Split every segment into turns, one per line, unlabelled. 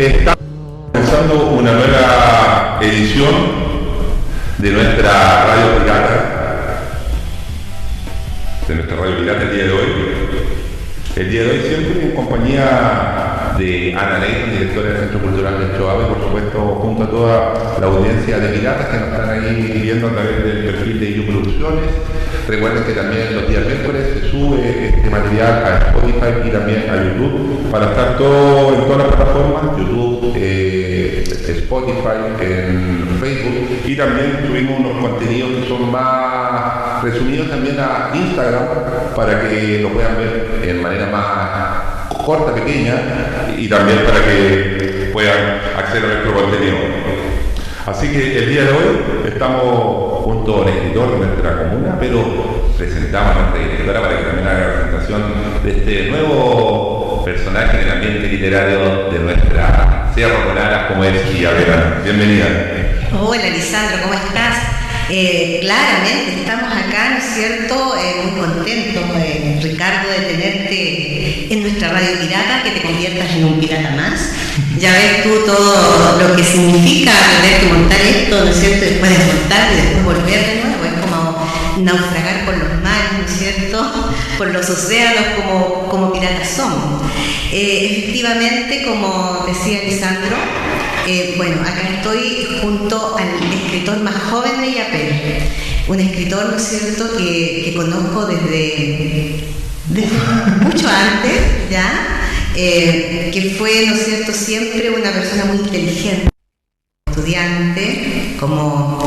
Estamos comenzando una nueva edición de nuestra radio pirata, el día de hoy. El día de hoy siempre en compañía de Ana Leighton, directora del Centro Cultural del Choave, por supuesto junto a toda la audiencia de piratas que nos están ahí viendo a través del perfil de IU Producciones. Recuerden que también los días miércoles se sube este material a Spotify y también a YouTube para estar todo en todas las plataformas, YouTube, Spotify, en Facebook, y también subimos unos contenidos que son más resumidos también a Instagram para que lo puedan ver en manera más corta, pequeña, y también para que puedan acceder a nuestro contenido. Así que el día de hoy estamos junto al escritor de nuestra comuna, pero presentamos a nuestra directora para que también haga la presentación de este nuevo personaje del ambiente literario de nuestra Sierra Colana, como es Gia Verano. Bienvenida.
Hola Lisandro, ¿cómo estás? Claramente estamos acá, ¿no es cierto? Muy contentos, Ricardo, de tenerte en nuestra radio pirata, que te conviertas en un pirata más. Ya ves tú todo lo que significa aprender que montar esto, ¿no es cierto? Después de montar y después volver de nuevo, es como naufragar por los mares, ¿no es cierto? Por los océanos, como piratas somos. Efectivamente, como decía Lisandro, bueno, acá estoy junto al escritor más joven de Yapel, un escritor, ¿no es cierto?, que conozco desde mucho antes, ¿ya? Que fue, ¿no es cierto?, siempre una persona muy inteligente, como estudiante, como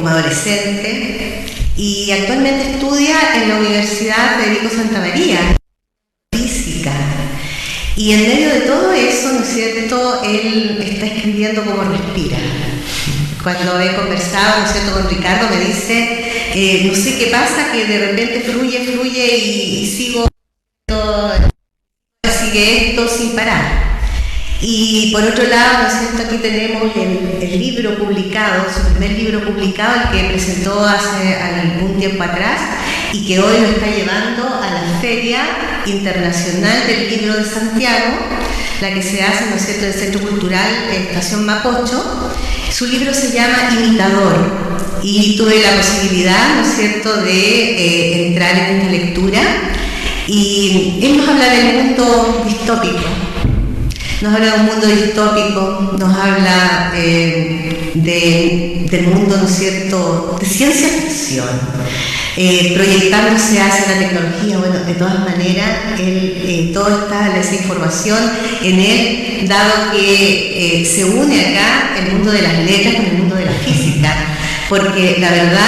adolescente, y actualmente estudia en la Universidad Federico Santa María, física. Y en medio de todo eso, ¿no es cierto?, él está escribiendo como respira. Cuando he conversado, ¿no es cierto?, con Ricardo, me dice, no sé qué pasa, que de repente fluye y sigue esto sin parar. Y por otro lado, ¿no es cierto?, aquí tenemos el libro publicado, su primer libro publicado, el que presentó hace algún tiempo atrás y que hoy lo está llevando a la Feria Internacional del Libro de Santiago, la que se hace, ¿no es cierto?, del Centro Cultural Estación Mapocho. Su libro se llama Imitador y tuve la posibilidad, ¿no es cierto?, de entrar en esta lectura, y él nos habla del mundo distópico. Nos habla de un mundo distópico, nos habla del mundo, ¿no es cierto?, de ciencia ficción, proyectándose hacia la tecnología. Bueno, de todas maneras, toda esa información en él, dado que se une acá el mundo de las letras con el mundo de la física, porque la verdad,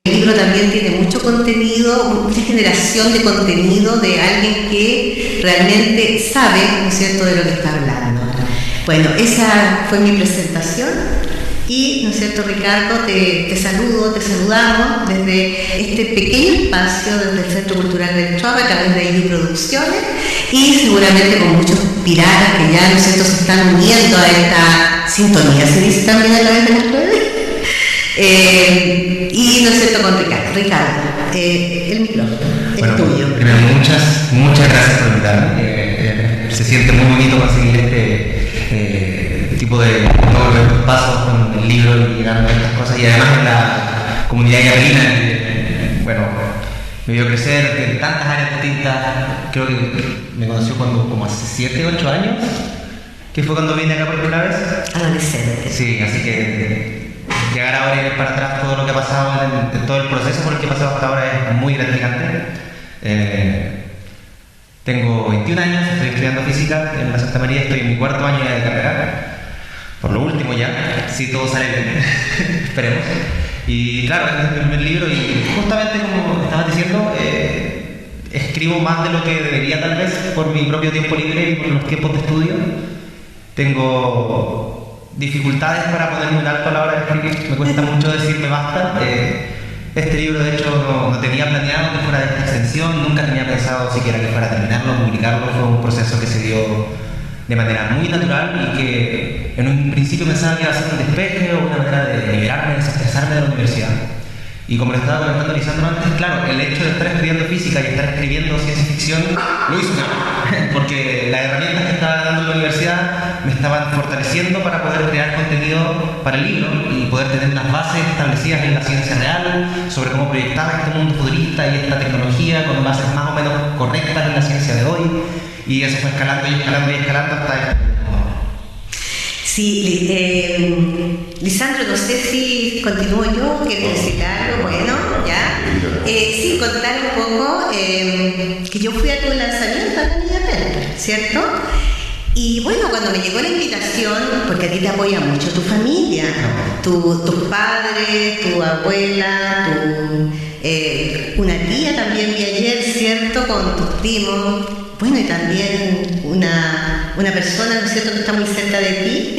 el libro también tiene mucho contenido, mucha generación de contenido de alguien que realmente sabe, ¿no es cierto?, de lo que está hablando. Bueno, esa fue mi presentación y, ¿no es cierto, Ricardo? Te saludamos desde este pequeño espacio, desde el Centro Cultural del Choave, a través de IU Producciones, y seguramente con muchos piratas que ya, ¿no es cierto?, se están uniendo a esta sintonía. ¿Se dice también a través de las redes? Y, ¿no es cierto?, con Ricardo, el micrófono es tuyo.
Primero, muchas gracias por invitarme. Se siente muy bonito conseguir este tipo de todos los pasos con el libro y llegando a estas cosas, y además en la comunidad yapelina, bueno, me vio crecer en tantas áreas distintas. Creo que me conoció como hace 7, 8 años, que fue cuando vine acá por primera vez.
Adolescente.
Sí, así que llegar ahora y ver para atrás todo lo que ha pasado en todo el proceso por el que he pasado hasta ahora es muy gratificante. Tengo 21 años, estoy estudiando física en la Santa María, estoy en mi 4º año ya de carrera, por lo último ya, si todo sale bien, esperemos. Y claro, este es mi primer libro y justamente como estabas diciendo, escribo más de lo que debería tal vez por mi propio tiempo libre y por los tiempos de estudio. Tengo dificultades para ponerme un alto a la hora de escribir, me cuesta mucho decirme basta. Este libro de hecho no tenía planeado que fuera de esta extensión, nunca tenía pensado siquiera que fuera a terminarlo, publicarlo. Fue un proceso que se dio de manera muy natural y que en un principio pensaba que iba a ser un despeje o una manera de liberarme, desestresarme de la universidad. Y como le estaba comentando Lisandro antes, claro, el hecho de estar estudiando física y estar escribiendo ciencia ficción lo hizo nada, porque las herramientas que estaba dando en la universidad me estaban fortaleciendo para poder crear contenido para el libro y poder tener unas bases establecidas en la ciencia real sobre cómo proyectar este mundo futurista y esta tecnología con bases más o menos correctas en la ciencia de hoy, y eso fue escalando y escalando y escalando hasta
Sí, Lisandro, no sé si continúo yo, quiero decir algo, bueno, ya. Sí, contar un poco que yo fui a tu lanzamiento acá en Illapel, ¿cierto? Y bueno, cuando me llegó la invitación, porque a ti te apoya mucho tu familia, tus padres, tu abuela, una tía también vi ayer, ¿cierto? Con tus primos. Bueno, y también una persona, ¿no es cierto?, que está muy cerca de ti,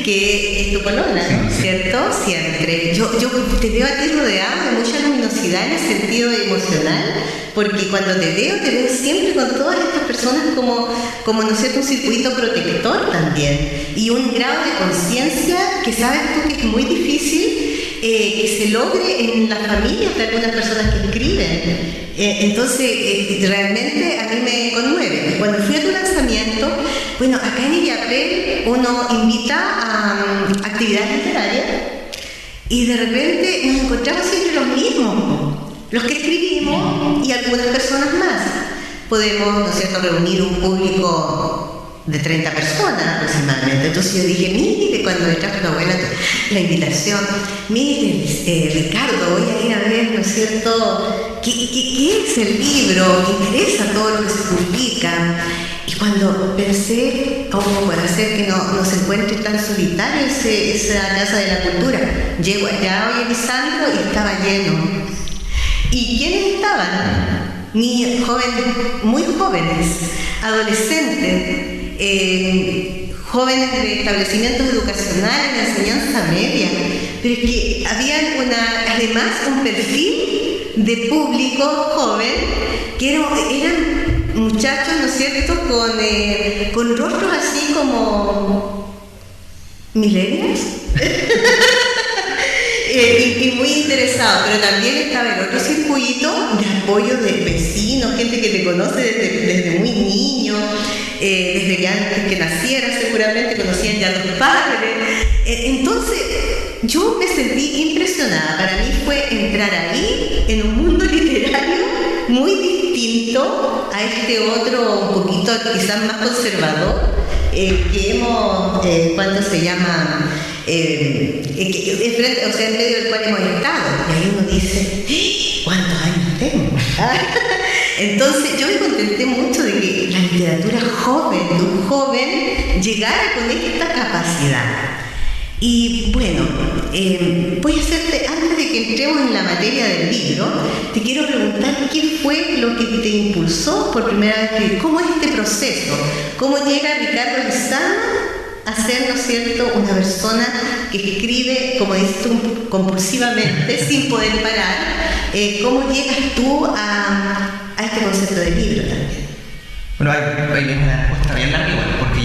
que es tu polola, ¿no? ¿Cierto? Siempre. Yo te veo a ti rodeado de mucha luminosidad en el sentido emocional, porque cuando te veo siempre con todas estas personas como ¿no es cierto?, un circuito protector también, y un grado de conciencia que sabes tú que es muy difícil que se logre en las familias de algunas personas que escriben. Entonces, realmente a mí me conmueve. Cuando fui a tu lanzamiento, bueno, acá en Illapel uno invita a actividades literarias y de repente nos encontramos siempre los mismos, los que escribimos y algunas personas más. Podemos, ¿no es cierto?, reunir un público de 30 personas aproximadamente. Entonces yo dije, mire, cuando me trajo tu abuela la invitación, mire, Ricardo, voy a ir a ver, ¿no es cierto?, ¿qué es el libro? Me interesa todo lo que se publica. Y cuando pensé, ¿cómo para hacer que no se encuentre tan solitario esa Casa de la Cultura? Llego allá hoy en Lisandro y estaba lleno. ¿Y quiénes estaban? Niños jóvenes, muy jóvenes, adolescentes, jóvenes de establecimientos educacionales, de enseñanza media, pero es que había además un perfil de público joven que eran muchachos, ¿no es cierto?, con rostros así como millennials. Y muy interesado, pero también estaba el otro circuito de apoyo de vecinos, gente que te conoce desde muy niño, desde que antes que naciera seguramente conocían ya a los padres. Entonces yo me sentí impresionada. Para mí fue entrar ahí en un mundo literario muy distinto a este otro, un poquito quizás más conservador, que hemos, ¿cuánto se llama? O sea, en medio del cual hemos estado. Y ahí uno dice, ¿cuántos años tengo? Entonces yo me contenté mucho de que la literatura joven, de un joven, llegara con esta capacidad. Y bueno, voy a hacerte, antes de que entremos en la materia del libro, te quiero preguntar qué fue lo que te impulsó por primera vez a escribir. ¿Cómo es este proceso? ¿Cómo llega Ricardo Lizana a ser, ¿no es cierto?, una persona que escribe, como dices tú, compulsivamente, sin poder parar? ¿Cómo llegas tú a este concepto de libro también?
Bueno, hay una respuesta bien larga igual, porque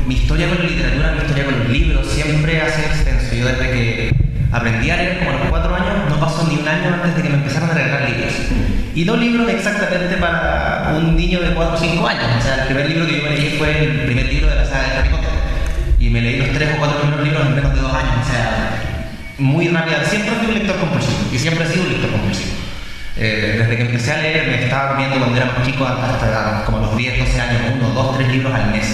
mi historia con la literatura, mi historia con los libros siempre ha sido extenso. Yo desde que aprendí a leer, como a los 4 años, no pasó ni un año antes de que me empezaran a regalar libros. Y no libros exactamente para un niño de 4 o 5 años. O sea, el primer libro que yo me leí fue el primer libro de la saga de Harry Potter. Y me leí los 3 o 4 primeros libros en menos de 2 años. O sea, muy rápida. Siempre fui un lector compulsivo. Y siempre he sido un lector compulsivo. Desde que empecé a leer, me estaba comiendo cuando era más chico, hasta como los 10, 12 años, 1, 2, 3 libros al mes.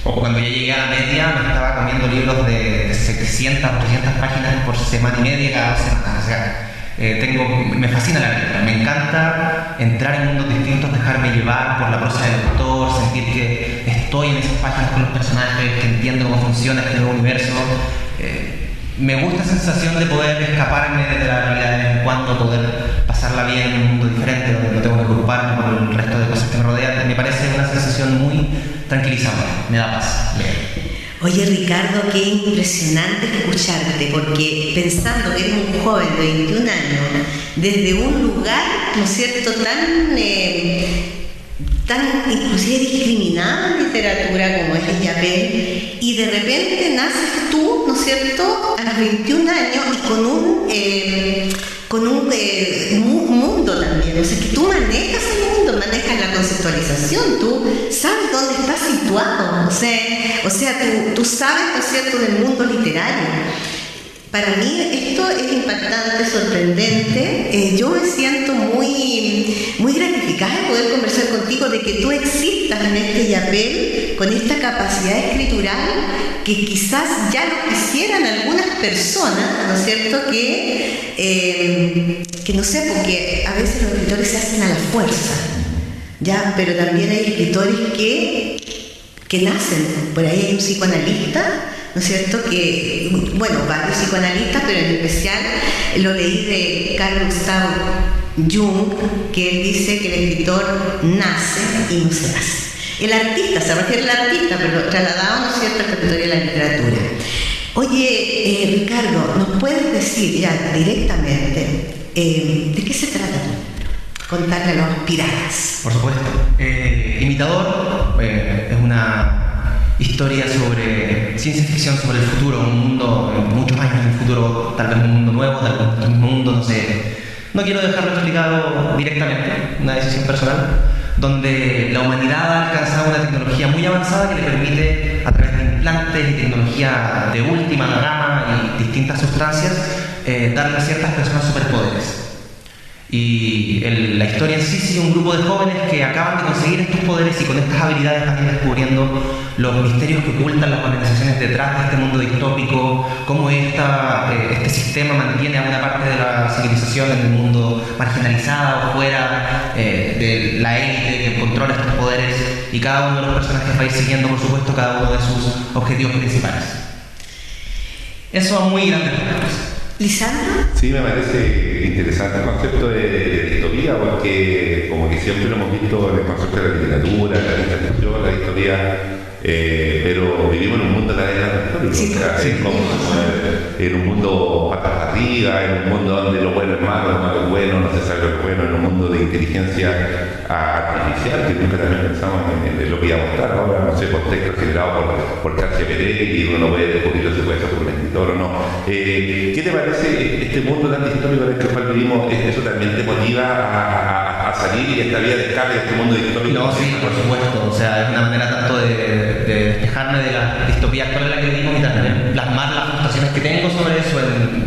O cuando ya llegué a la media, me estaba comiendo libros de 700 o 300 páginas por semana y media cada 2 semanas. O sea, me fascina la lectura, me encanta entrar en mundos distintos, dejarme llevar por la prosa del autor, sentir que estoy en esas páginas con los personajes, que entiendo cómo funciona este nuevo universo. Me gusta esa sensación de poder escaparme de la realidad de vez en cuando, poder pasarla bien en un mundo diferente donde no tengo que preocuparme por el resto de cosas que me rodean. Me parece una sensación muy tranquilizante, me da paz leer.
Oye, Ricardo, qué impresionante escucharte, porque pensando que eres un joven de 21 años, desde un lugar, ¿no es cierto?, tan inclusive discriminada en literatura como es Illapel, y de repente naces tú, ¿no es cierto?, a los 21 años y con O sea, que tú manejas el mundo, manejas la conceptualización, tú sabes dónde estás situado, o sea, tú sabes, ¿no es cierto?, del mundo literario. Para mí esto es impactante, sorprendente. Yo me siento muy gratificada de poder conversar contigo, de que tú existas en este yapel con esta capacidad escritural que quizás ya lo quisieran algunas personas, ¿no es cierto?, que no sé, porque a veces los escritores se hacen a la fuerza, ¿ya? Pero también hay escritores que nacen. Por ahí hay un psicoanalista, ¿no es cierto?, que, bueno, varios psicoanalistas, pero en especial lo leí de Carl Gustav Jung, que él dice que el escritor nace y no se hace. El artista, se refiere al artista, pero trasladado, ¿no es cierto?, a la categoría de la literatura. Oye, Ricardo, ¿nos puedes decir ya directamente de qué se trata? Contarle a los piratas.
Por supuesto. Imitador es una historia sobre ciencia ficción, sobre el futuro, un mundo, muchos años en el futuro, tal vez un mundo nuevo, tal vez un mundo, no sé. No quiero dejarlo explicado directamente, una decisión personal, donde la humanidad ha alcanzado una tecnología muy avanzada que le permite, a través de implantes y tecnología de última gama y distintas sustancias, darle a ciertas personas superpoderes. Y la historia en sí sigue un grupo de jóvenes que acaban de conseguir estos poderes y con estas habilidades también descubriendo los misterios que ocultan las organizaciones detrás de este mundo distópico, cómo este sistema mantiene a una parte de la civilización en el mundo marginalizada o fuera de la élite que controla estos poderes, y cada uno de los personajes va a ir siguiendo, por supuesto, cada uno de sus objetivos principales. Eso a muy grandes rasgos.
¿Lisandro?
Sí, me parece interesante el concepto de distopía, porque como que siempre lo hemos visto en el concepto de la literatura, la literatura, la distopía, pero vivimos en un mundo cada vez más histórico,
Sí,
o sea,
sí,
es como en un mundo patas arriba, en un mundo donde lo bueno es malo, lo malo es bueno, no se sabe lo bueno, en un mundo de inteligencia artificial, que nunca también pensamos en lo que iba a mostrar ahora, no sé, contextos generados por ChatGPT, y uno puede descubrir si puede ser por un escritor o no. ¿Qué te parece este mundo tan distópico en el cual vivimos? ¿Eso también te motiva a salir y esta vía de escape de este mundo distópico?
No, sí, por supuesto. O sea, es una manera tanto de despejarme de la distopía actual en la que vivimos y también plasmar las frustraciones que tengo sobre eso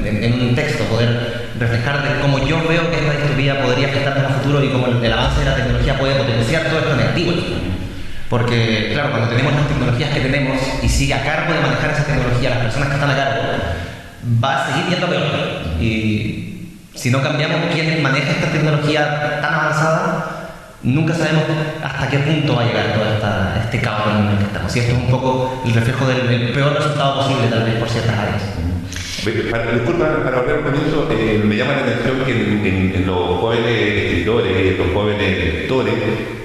en un texto, poder reflejar de cómo yo veo que esta distopía podría afectarnos al futuro y cómo el avance de la tecnología puede potenciar todo esto negativo. Porque, claro, cuando tenemos las tecnologías que tenemos y sigue a cargo de manejar esa tecnología las personas que están a cargo, va a seguir yendo peor. Y si no cambiamos quién maneja esta tecnología tan avanzada, nunca sabemos hasta qué punto va a llegar todo este caos en el que estamos. Y esto es un poco el reflejo del peor resultado posible, tal vez, por ciertas áreas.
Disculpa, para volver al comienzo, me llama la atención que en los jóvenes escritores, en los jóvenes lectores,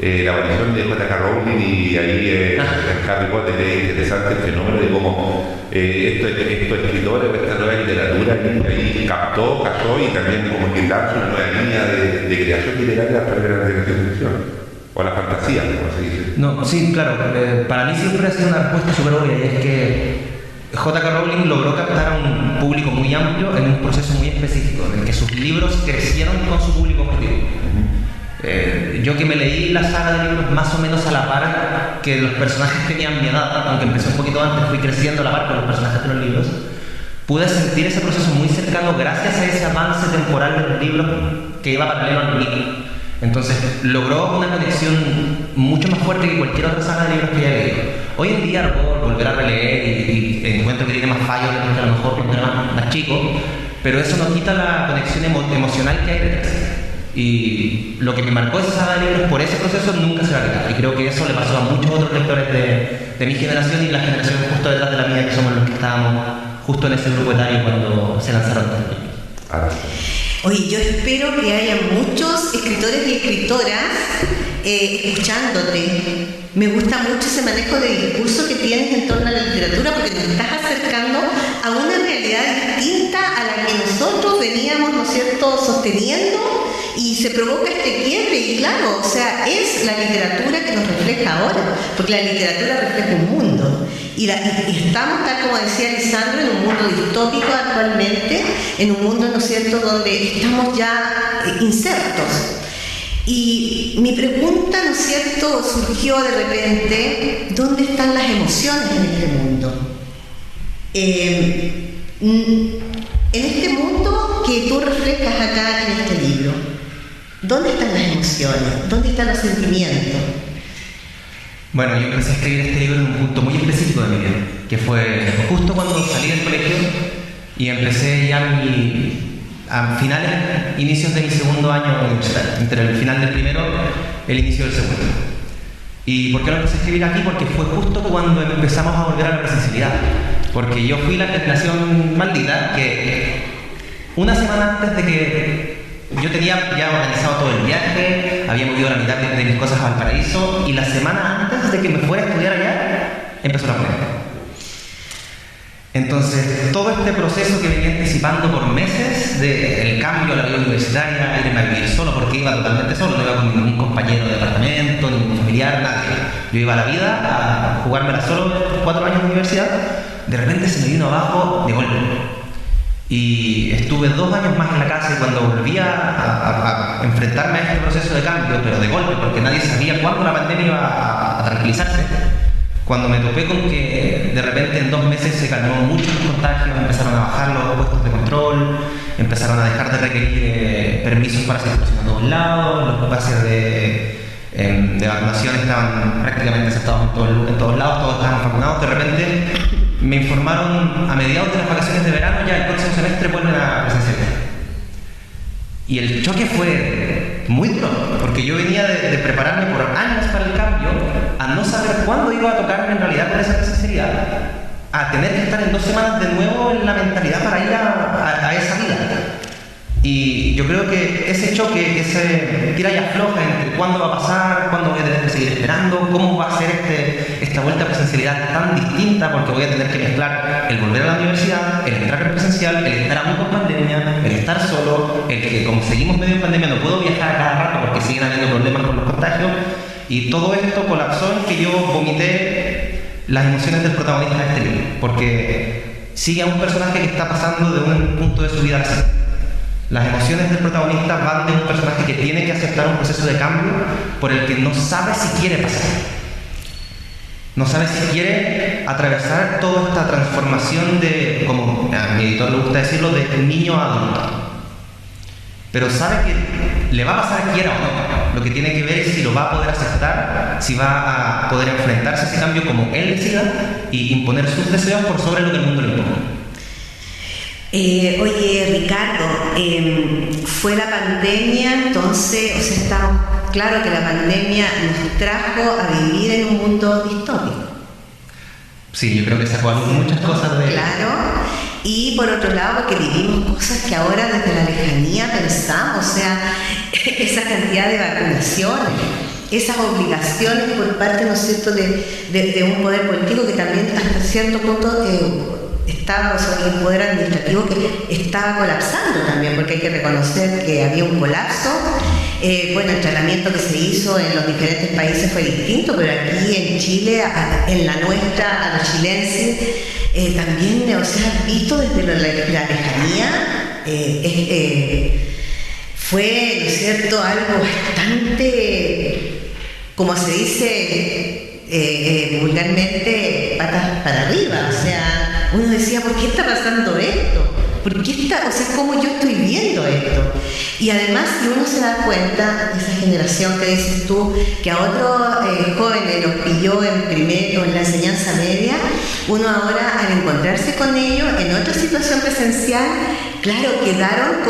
la aparición de J.K. Rowling y ahí en Harry Potter es interesante el fenómeno de cómo estos escritores, esta nueva literatura ahí cachó y también como que lanzó una nueva línea de creación literaria a través de la ciencia ficción. O la fantasía, como se dice.
No, sí, claro. Para mí siempre ha sido una respuesta súper obvia, y es que J.K. Rowling logró captar a un público muy amplio en un proceso muy específico, en el que sus libros crecieron con su público objetivo. Yo que me leí la saga de libros más o menos a la par que los personajes tenían mi edad, aunque empecé un poquito antes, fui creciendo a la par con los personajes de los libros, pude sentir ese proceso muy cercano gracias a ese avance temporal de los libros que iba paralelo al libro. Entonces logró una conexión mucho más fuerte que cualquier otra saga de libros que haya leído. Hoy en día lo puedo volver a releer y encuentro que tiene más fallos de lo que a lo mejor cuando era más chico, pero eso no quita la conexión emocional que hay detrás. Y lo que me marcó esa saga de libros por ese proceso nunca se va a quitar. Y creo que eso le pasó a muchos otros lectores de mi generación y las generaciones justo detrás de la mía, que somos los que estábamos justo en ese grupo etario cuando se lanzaron estos libros.
Oye, yo espero que haya muchos escritores y escritoras escuchándote. Me gusta mucho ese manejo de discurso que tienes en torno a la literatura, porque nos estás acercando a una realidad distinta a la que nosotros veníamos, ¿no es cierto?, sosteniendo, y se provoca este quiebre. Y claro, o sea, es la literatura que nos refleja ahora, porque la literatura refleja un mundo. Y estamos, tal como decía Lisandro, en un mundo distópico actualmente, en un mundo, ¿no es cierto?, donde estamos ya insertos. Y mi pregunta, ¿no es cierto?, surgió de repente: ¿dónde están las emociones en este mundo? En este mundo que tú reflejas acá en este libro, ¿dónde están las emociones? ¿Dónde están los sentimientos?
Bueno, yo empecé a escribir este libro en un punto muy específico de mi vida, que fue justo cuando salí del colegio y empecé ya a inicios de mi segundo año universitario, entre el final del primero y el inicio del segundo. ¿Y por qué lo empecé a escribir aquí? Porque fue justo cuando empezamos a volver a la presencialidad. Porque yo fui la generación maldita que una semana antes de que yo tenía ya organizado todo el viaje, había movido la mitad de mis cosas a Valparaíso, y la semana antes de que me fuera a estudiar allá, empezó la pandemia. Entonces, todo este proceso que venía anticipando por meses del cambio a la vida universitaria, irme a vivir solo, porque iba totalmente solo, no iba con ningún compañero de departamento, ningún familiar, nadie. Yo iba a la vida a jugármela solo 4 años de universidad, de repente se me vino abajo de golpe. Y estuve 2 años más en la casa, y cuando volví a enfrentarme a este proceso de cambio, pero de golpe, porque nadie sabía cuándo la pandemia iba a tranquilizarse, cuando me topé con que de repente en 2 meses se calmó mucho los contagios, empezaron a bajar los puestos de control, empezaron a dejar de requerir permisos para circulación a todos lados, los pases de vacunación estaban prácticamente aceptados en todos lados, todos estaban vacunados. De repente me informaron a mediados de las vacaciones de verano, ya el próximo semestre vuelven a presencialidad. Y el choque fue muy duro, porque yo venía de prepararme por años para el cambio, a no saber cuándo iba a tocarme en realidad con esa presencialidad, a tener que estar en 2 semanas de nuevo en la mentalidad para ir a esa vida. Y yo creo que ese choque, ese tira y afloja entre cuándo va a pasar, cuándo voy a tener que seguir esperando, cómo va a ser esta vuelta a presencialidad tan distinta, porque voy a tener que mezclar el volver a la universidad, el entrar en presencial, el estar aún con pandemia, el estar solo, el que como seguimos medio en pandemia no puedo viajar a cada rato porque siguen habiendo problemas con los contagios, y todo esto colapsó en que yo vomité las emociones del protagonista de este libro, porque sigue a un personaje que está pasando de un punto de su vida al siguiente. Las emociones del protagonista van de un personaje que tiene que aceptar un proceso de cambio por el que no sabe si quiere pasar. No sabe si quiere atravesar toda esta transformación de, como a mi editor le gusta decirlo, de niño a adulto. Pero sabe que le va a pasar quiera o no. Lo que tiene que ver es si lo va a poder aceptar, si va a poder enfrentarse a ese cambio como él decida y imponer sus deseos por sobre lo que el mundo le impone.
Oye, Ricardo, fue la pandemia, entonces, o sea, está claro que la pandemia nos trajo a vivir en un mundo distópico.
Sí, yo creo que sacó a luz muchas cosas de...
Claro, y por otro lado, que vivimos cosas que ahora desde la lejanía pensamos, o sea, esa cantidad de vacunaciones, esas obligaciones por parte, ¿no es cierto?, de un poder político que también hasta cierto punto... estaba, o sea, el poder administrativo que estaba colapsando también, porque hay que reconocer que había un colapso. Bueno, el tratamiento que se hizo en los diferentes países fue distinto, pero aquí en Chile, en la nuestra, a los chilenses, también, o sea, visto desde la lejanía, fue, ¿no es cierto?, algo bastante, como se dice vulgarmente, patas para arriba, o sea, uno decía, ¿por qué está pasando esto? ¿Por qué está, o sea, cómo yo estoy viendo esto? Y además, si uno se da cuenta de esa generación que dices tú, que a otros jóvenes los pilló en primero, en la enseñanza media, uno ahora al encontrarse con ellos en otra situación presencial, claro, quedaron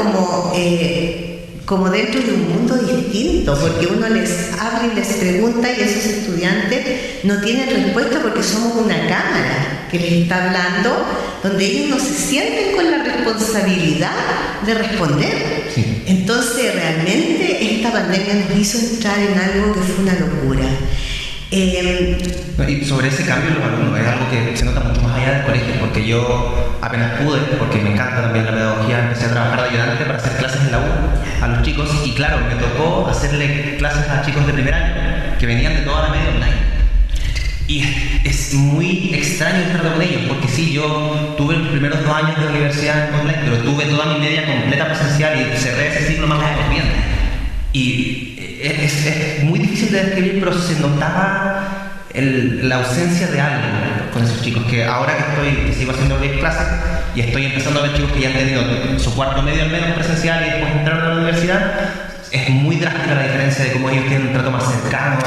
como dentro de un mundo distinto, porque uno les habla y les pregunta y esos estudiantes no tienen respuesta porque somos una cámara que les está hablando, donde ellos no se sienten con la responsabilidad de responder.
Sí.
Entonces, realmente esta pandemia nos hizo entrar en algo que fue una locura.
Y sobre ese cambio en los alumnos, es algo que se nota mucho más allá del colegio, porque yo apenas pude, porque me encanta también la pedagogía, empecé a trabajar de ayudante para hacer clases en la U a los chicos, y claro, me tocó hacerle clases a chicos de primer año, que venían de toda la media online. Y es muy extraño estar con ellos, porque sí, yo tuve los primeros 2 años de universidad en online, pero tuve toda mi media completa presencial y cerré ese ciclo más o menos bien. Y es muy difícil de describir, pero se notaba la ausencia de algo con esos chicos, que ahora que sigo haciendo 10 clases y estoy empezando a ver chicos que ya han tenido su cuarto medio al menos presencial y después entraron a la universidad, es muy drástica la diferencia de cómo ellos tienen un trato más cercano,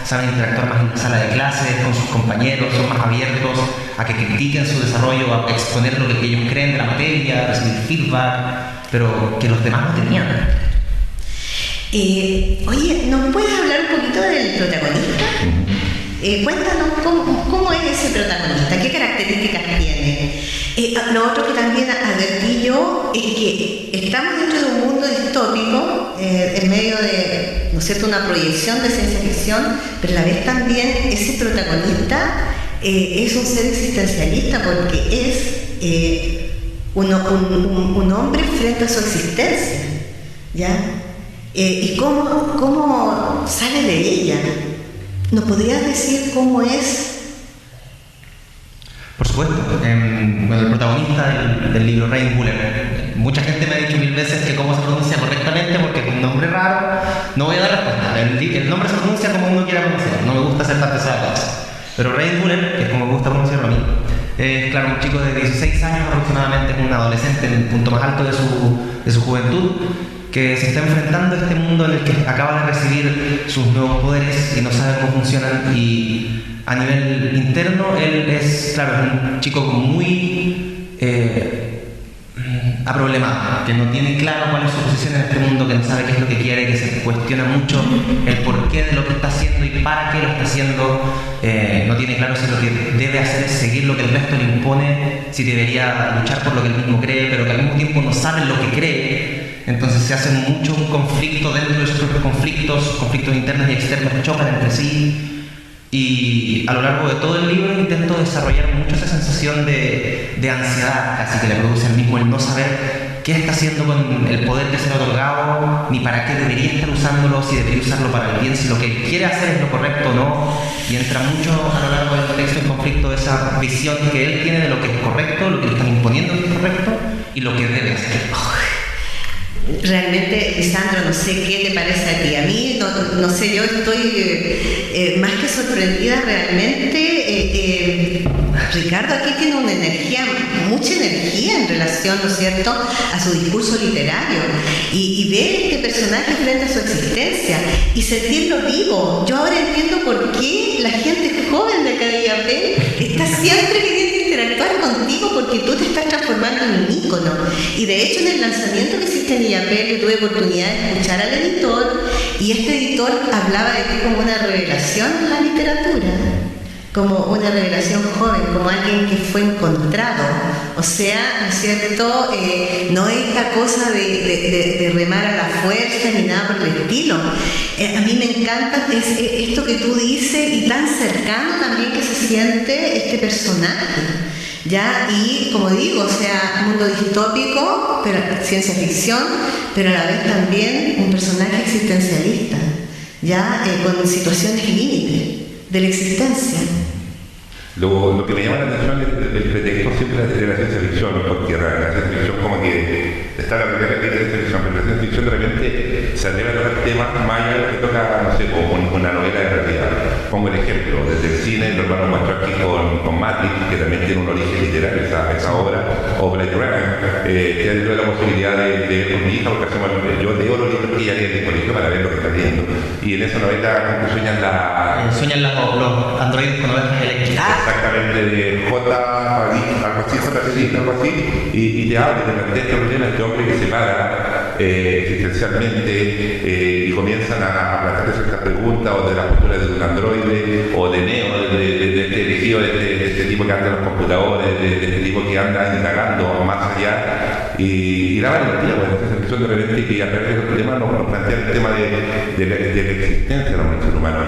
saben interactuar más en la sala de clases, con sus compañeros, son más abiertos a que critiquen su desarrollo, a exponer lo que ellos creen de la materia, a recibir feedback, pero que los demás no tenían.
Oye, ¿nos puedes hablar un poquito del protagonista? Cuéntanos cómo es ese protagonista, qué características tiene. Lo otro que también advertí yo es que estamos dentro de un mundo distópico, en medio de, ¿no es cierto?, una proyección de ciencia ficción, pero a la vez también ese protagonista es un ser existencialista porque es un hombre frente a su existencia, ¿ya? ¿Y cómo sale de ella? ¿Nos podrías decir cómo es?
Por supuesto. Bueno, el protagonista del libro, Rain Buller. Mucha gente me ha dicho 1000 veces que cómo se pronuncia correctamente porque es un nombre raro. No voy a dar respuesta. El nombre se pronuncia como uno quiera pronunciar. No me gusta hacer tantas cosas. Pero Rain Buller, que es como me gusta pronunciarlo a mí, es claro, un chico de 16 años aproximadamente, un adolescente en el punto más alto de su juventud, que se está enfrentando a este mundo en el que acaba de recibir sus nuevos poderes y no sabe cómo funcionan, y a nivel interno él es, claro, un chico muy aproblemado, que no tiene claro cuál es su posición en este mundo, que no sabe qué es lo que quiere, que se cuestiona mucho el porqué de lo que está haciendo y para qué lo está haciendo, no tiene claro si lo que debe hacer es seguir lo que el resto le impone, si debería luchar por lo que él mismo cree, pero que al mismo tiempo no sabe lo que cree. Entonces se hace mucho un conflicto dentro de sus propios conflictos internos y externos chocan entre sí, y a lo largo de todo el libro intento desarrollar mucho esa sensación de ansiedad casi que le produce al mismo el no saber qué está haciendo con el poder que se le ha otorgado, ni para qué debería estar usándolo, si debería usarlo para el bien, si lo que quiere hacer es lo correcto o no, y entra mucho a lo largo del texto en conflicto de esa visión que él tiene de lo que es correcto, lo que le están imponiendo que es correcto y lo que debe hacer.
Realmente, Lisandro, no sé qué te parece a ti. A mí, no sé, yo estoy más que sorprendida realmente. Ricardo aquí tiene una energía, mucha energía en relación, ¿no es cierto?, a su discurso literario y ver este personaje frente a su existencia y sentirlo vivo. Yo ahora entiendo por qué la gente joven de acá de IAP está siempre queriendo interactuar contigo, porque tú te estás transformando en un ícono. Y de hecho, en el lanzamiento que hiciste en IAP, yo tuve oportunidad de escuchar al editor, y este editor hablaba de ti como una revelación en la literatura, como una revelación joven, como alguien que fue encontrado. O sea, ¿no es cierto?, no es esta cosa de remar a la fuerza ni nada por el estilo. A mí me encanta esto que tú dices, y tan cercano también que se siente este personaje, ¿ya? Y como digo, o sea, mundo distópico, pero ciencia ficción, pero a la vez también un personaje existencialista, ¿ya? Con situaciones límites de la existencia.
Lo que me llama la atención es el pretexto siempre de la ciencia ficción, porque la ciencia ficción como que está la primera crítica de ciencia ficción, pero la ciencia ficción de repente se atreve a tocar temas más allá que toca, no sé, con una novela de realidad. Pongo el ejemplo, desde el cine, el hermano Wachowski con Matrix, que también tiene un origen literario, esa obra, o Blade Runner, que ha tenido la posibilidad de ver con mi hija, porque yo leo los libros que ella lee en el colegio para ver lo que está leyendo. Y en esa novela sueñan
los androides con ovejas eléctricas.
Exactamente, de algo así, y te habla de este problema, este hombre que se para existencialmente y comienzan a plantearse ciertas preguntas, o de la postura de un androide, o de Neo, de este elegido, de este tipo que anda en los computadores, de este tipo que anda indagando más allá, y la valentía, bueno, esta sección de repente que a través de los temas nos plantea el tema de la existencia del ser humano.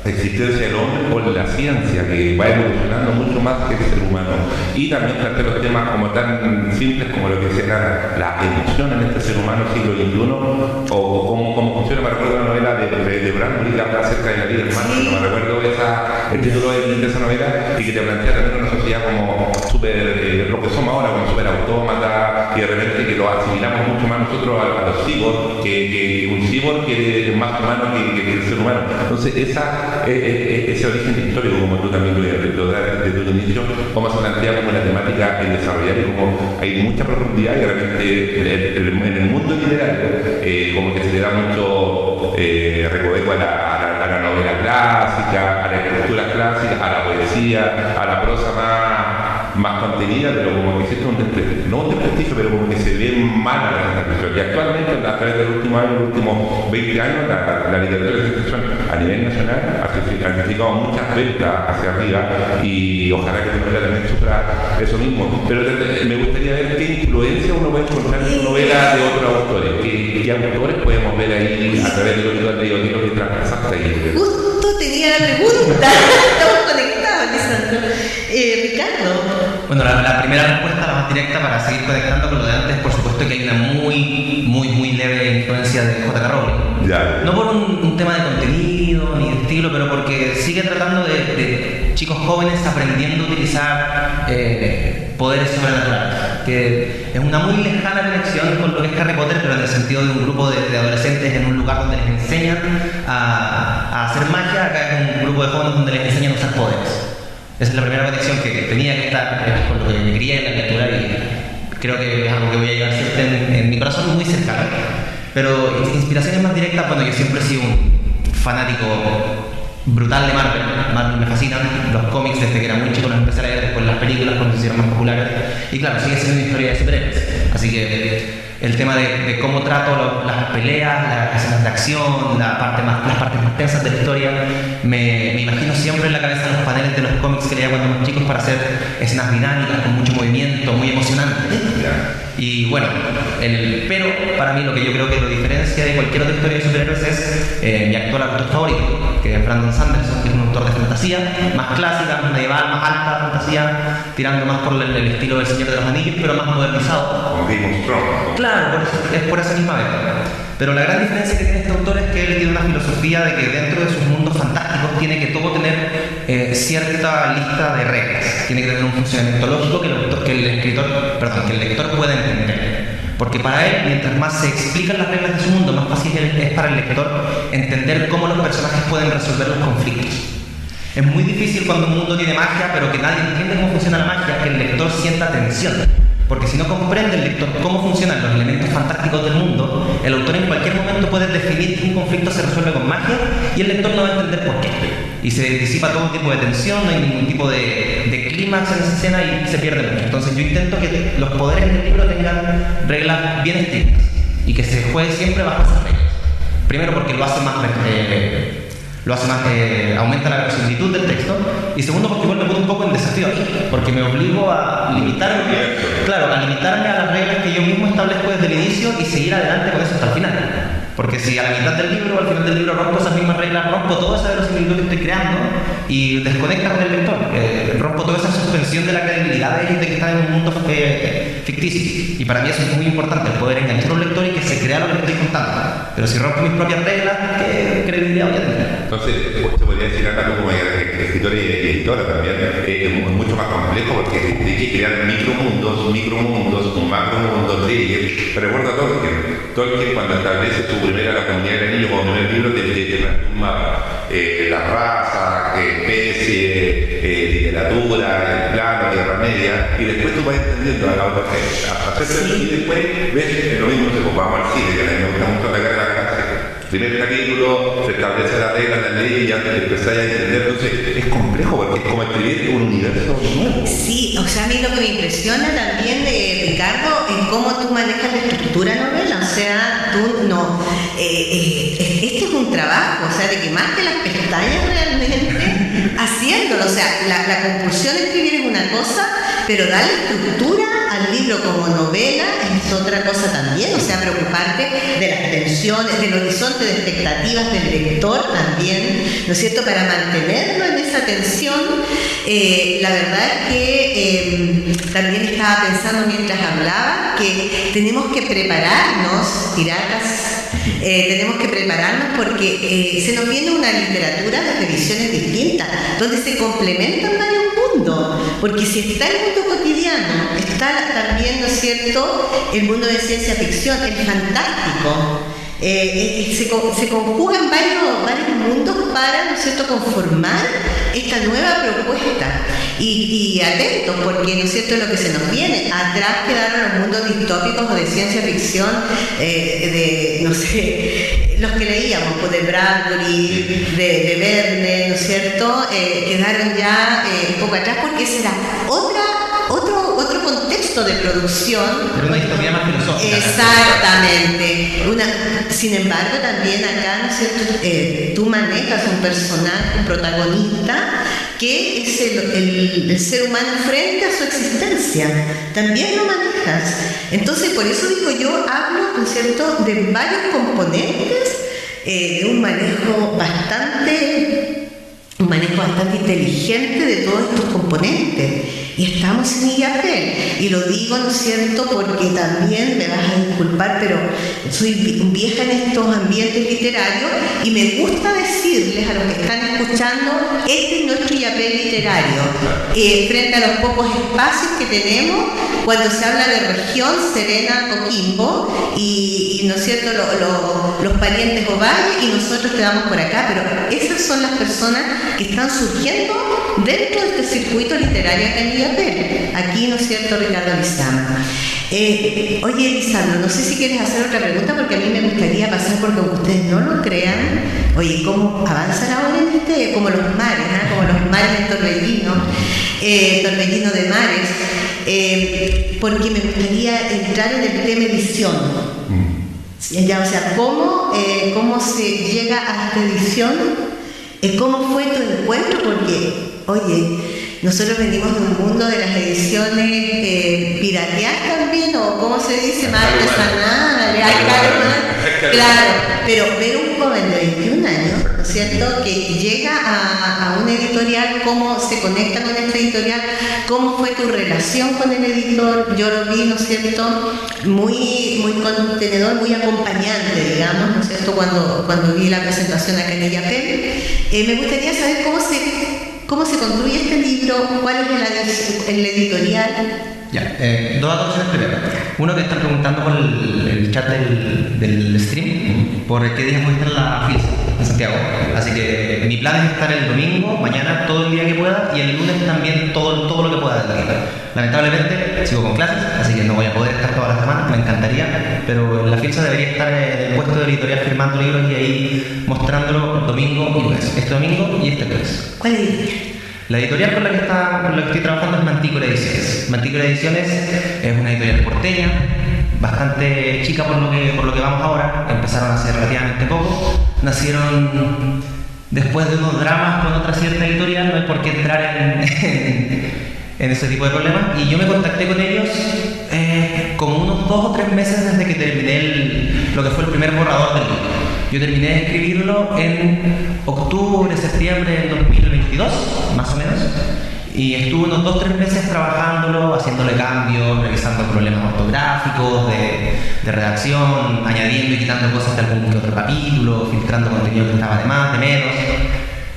La existencia del hombre por la ciencia, que va evolucionando mucho más que el ser humano, y también plantea los temas como tan simples como lo que será la emoción en este ser humano siglo XXI, o cómo funciona. Me recuerdo una novela de Bradbury que habla acerca de la vida humana, sí. No me recuerdo el título de esa novela, y que te plantea también una sociedad como súper, lo que somos ahora, como súper autómata, que de repente que lo asimilamos mucho más nosotros a los cyborgs, que un cyborg que es más humano que el ser humano. Entonces ese origen histórico, como tú también lo das desde un inicio, cómo se plantea como una temática en desarrollar y como hay mucha profundidad y de repente en el mundo literario como que se le da mucho recoveco a la novela clásica, a la escritura clásica, a la poesía, a la prosa más contenida, pero como que existe no un desprestigio, pero como que se ve mal a la transcripción. Y actualmente, a través de los últimos 20 años, la literatura de transcripción a nivel nacional ha significado muchas ventas hacia arriba y ojalá que tu novela también sufra eso mismo. Pero me gustaría ver qué influencia uno puede encontrar en su novela de otros autores. ¿Qué autores podemos ver ahí a través de lo que tú has leído, qué es lo que traspasaste ahí?
Justo tenía la pregunta. Estamos conectados, Lisandro. Ricardo.
Bueno, la primera respuesta, la más directa para seguir conectando con lo de antes, por supuesto que hay una muy leve influencia de J.K. Rowling.
Ya.
No por un tema de contenido ni de estilo, pero porque sigue tratando de chicos jóvenes aprendiendo a utilizar poderes sobrenaturales, que es una muy lejana conexión con lo que es Harry Potter, pero en el sentido de un grupo de adolescentes en un lugar donde les enseñan a hacer magia. Acá es un grupo de jóvenes donde les enseñan a usar poderes. Esa es la primera conexión que tenía que estar con lo que me quería en la lectura y creo que es algo que voy a llevar siempre en mi corazón muy cercano. Pero inspiraciones más directas, bueno, yo siempre he sido un fanático brutal de Marvel. Marvel me fascinan, los cómics desde que era muy chico los empecé a leer, después las películas cuando se hicieron más populares y claro, sigue siendo una historia de superhéroes. Así que el tema de cómo trato las peleas, las escenas de acción, las partes más tensas de la historia, me imagino siempre en la cabeza los paneles de los cómics que leía cuando éramos chicos para hacer escenas dinámicas, con mucho movimiento, muy emocionantes. Y bueno, pero para mí lo que yo creo que lo diferencia de cualquier otra historia de superhéroes es mi actor favorito, que es Brandon Sanderson, que es un autor de fantasía, más clásica, más medieval, más alta fantasía, tirando más por el estilo del Señor de los Anillos, pero más modernizado.
Como Game of Thrones.
Claro, es por esa misma vez. Pero la gran diferencia que tiene este autor es que él tiene una filosofía de que dentro de sus mundos fantásticos tiene que todo tener cierta lista de reglas. Tiene que tener un funcionamiento lógico que el lector pueda entender. Porque para él, mientras más se explican las reglas de su mundo, más fácil es para el lector entender cómo los personajes pueden resolver los conflictos. Es muy difícil cuando un mundo tiene magia, pero que nadie entiende cómo funciona la magia, que el lector sienta tensión. Porque si no comprende el lector cómo funcionan los elementos fantásticos del mundo, el autor en cualquier momento puede definir que un conflicto se resuelve con magia y el lector no va a entender por qué. Y se disipa todo tipo de tensión, no hay ningún tipo de clímax en esa escena y se pierde mucho. Entonces yo intento que los poderes del libro tengan reglas bien estrictas y que se juegue siempre bajo esas reglas. Primero porque lo hace más aumenta la verosimilitud del texto, y segundo porque igual me pone un poco en desafío porque me obligo a limitarme a las reglas que yo mismo establezco desde el inicio y seguir adelante con eso hasta el final. Porque si a la mitad del libro o al final del libro rompo esas mismas reglas, rompo toda esa verosimilitud que estoy creando y desconecta con el lector, rompo toda esa suspensión de la credibilidad de ellos de que están en un mundo ficticio. Y para mí eso es muy importante, el poder enganchar a un lector y que se crea lo que le estoy contando. Pero si rompo mis propias reglas, ¿qué credibilidad voy a tener?
Entonces, se podría decir acá tú como escritor y editora también, es mucho más complejo porque hay que crear micromundos, un macromundo, pero recuerda Tolkien cuando establece su primera La Comunidad del Anillo como primer libro te plantea un mapa, la raza, especie, literatura, el plano, Tierra Media, y después tú vas entendiendo a la otra gente, y después ves lo mismo, vamos al cine, que a mí me gusta mucho la carrera de la clase. Primer capítulo, se establece la regla, la ley y antes de empezar a entender, entonces es complejo porque es como escribir un universo nuevo.
Sí, o sea, a mí lo que me impresiona también, Ricardo, es cómo tú manejas la estructura novela, o sea, tú no, este es un trabajo, o sea, de quemarte las pestañas realmente haciéndolo, o sea, la compulsión de escribir es una cosa, pero darle estructura al libro como novela es otra cosa también, o sea, preocuparte de las tensiones, del horizonte de expectativas del lector también, ¿no es cierto?, para mantenerlo en esa tensión. La verdad es que también estaba pensando mientras hablaba que tenemos que prepararnos, piratas, tenemos que prepararnos porque se nos viene una literatura de visiones distintas, donde se complementan varios mundos. mundo, porque si está el mundo cotidiano, está también, ¿no es cierto?, el mundo de ciencia ficción, el fantástico. Se conjugan varios mundos para, ¿no es cierto?, conformar esta nueva propuesta. Y atentos, porque, ¿no es cierto?, lo que se nos viene. Atrás quedaron los mundos distópicos o de ciencia ficción, no sé, los que leíamos, pues, de Bradbury, de Verne, ¿no es cierto?, quedaron ya un poco atrás, porque ese era otro contexto de producción.
Pero una distopía más filosófica.
Exactamente. Sin embargo, también acá, ¿no es cierto?, tú manejas un personaje, un protagonista, que es el ser humano frente a su existencia. También lo manejas. Entonces, por eso digo yo, hablo, ¿no es cierto?, de varios componentes, de un manejo bastante inteligente de todos estos componentes. Y estamos en IAPEL. Y lo digo, ¿no es cierto?, porque también me vas a disculpar, pero soy vieja en estos ambientes literarios y me gusta decirles a los que están escuchando, este es nuestro IAPEL literario. Frente a los pocos espacios que tenemos, cuando se habla de región, Serena, Coquimbo, y ¿no es cierto?, los parientes Ovalle, y nosotros quedamos por acá, pero esas son las personas que están surgiendo dentro de este circuito literario acá en IAPEL. Aquí, ¿no es cierto?, Ricardo Lizama. Oye, Lisandro, no sé si quieres hacer otra pregunta, porque a mí me gustaría pasar, porque aunque ustedes no lo crean, oye, cómo avanzan ahora en como los mares, como los mares en Torbellino de mares, porque me gustaría entrar en el tema edición. Ya, o sea, cómo se llega a esta edición. ¿Cómo fue tu encuentro? Porque, oye, nosotros venimos de un mundo de las ediciones pirateadas también, o ¿cómo se dice? Más artesanales, claro, pero ver un joven de 21 años, ¿no es cierto?, que llega a una editorial, cómo se conecta con esta editorial, cómo fue tu relación con el editor. Yo lo vi, ¿no es cierto?, muy contenedor, muy acompañante, digamos, ¿no es cierto?, cuando vi la presentación acá en IAPEL. Me gustaría saber cómo se construye este libro, cuál es el editorial.
Ya, dos acotaciones primero. Uno, que están preguntando por el chat del stream, por qué días voy a estar en la FILSA en Santiago. Así que mi plan es estar el domingo, mañana, todo el día que pueda, y el lunes también todo lo que pueda del día. Lamentablemente sigo con clases, así que no voy a poder estar toda la semana, me encantaría, pero en la FILSA debería estar en el puesto de editorial firmando libros y ahí mostrándolo domingo y lunes. Este domingo y este lunes.
¿Cuál editorial?
La editorial con la que estoy trabajando es Mantícora Ediciones. Mantícora Ediciones es una editorial porteña, bastante chica por lo que vamos ahora. Empezaron hace relativamente poco. Nacieron después de unos dramas con otra cierta editorial, no hay por qué entrar en ese tipo de problemas. Y yo me contacté con ellos como unos 2 o 3 meses desde que terminé lo que fue el primer borrador del libro. Yo terminé de escribirlo en octubre, septiembre del 2022, más o menos, y estuve unos 2 o 3 meses trabajándolo, haciéndole cambios, revisando problemas ortográficos, de redacción, añadiendo y quitando cosas de algún que otro capítulo, filtrando contenido que estaba de más, de menos.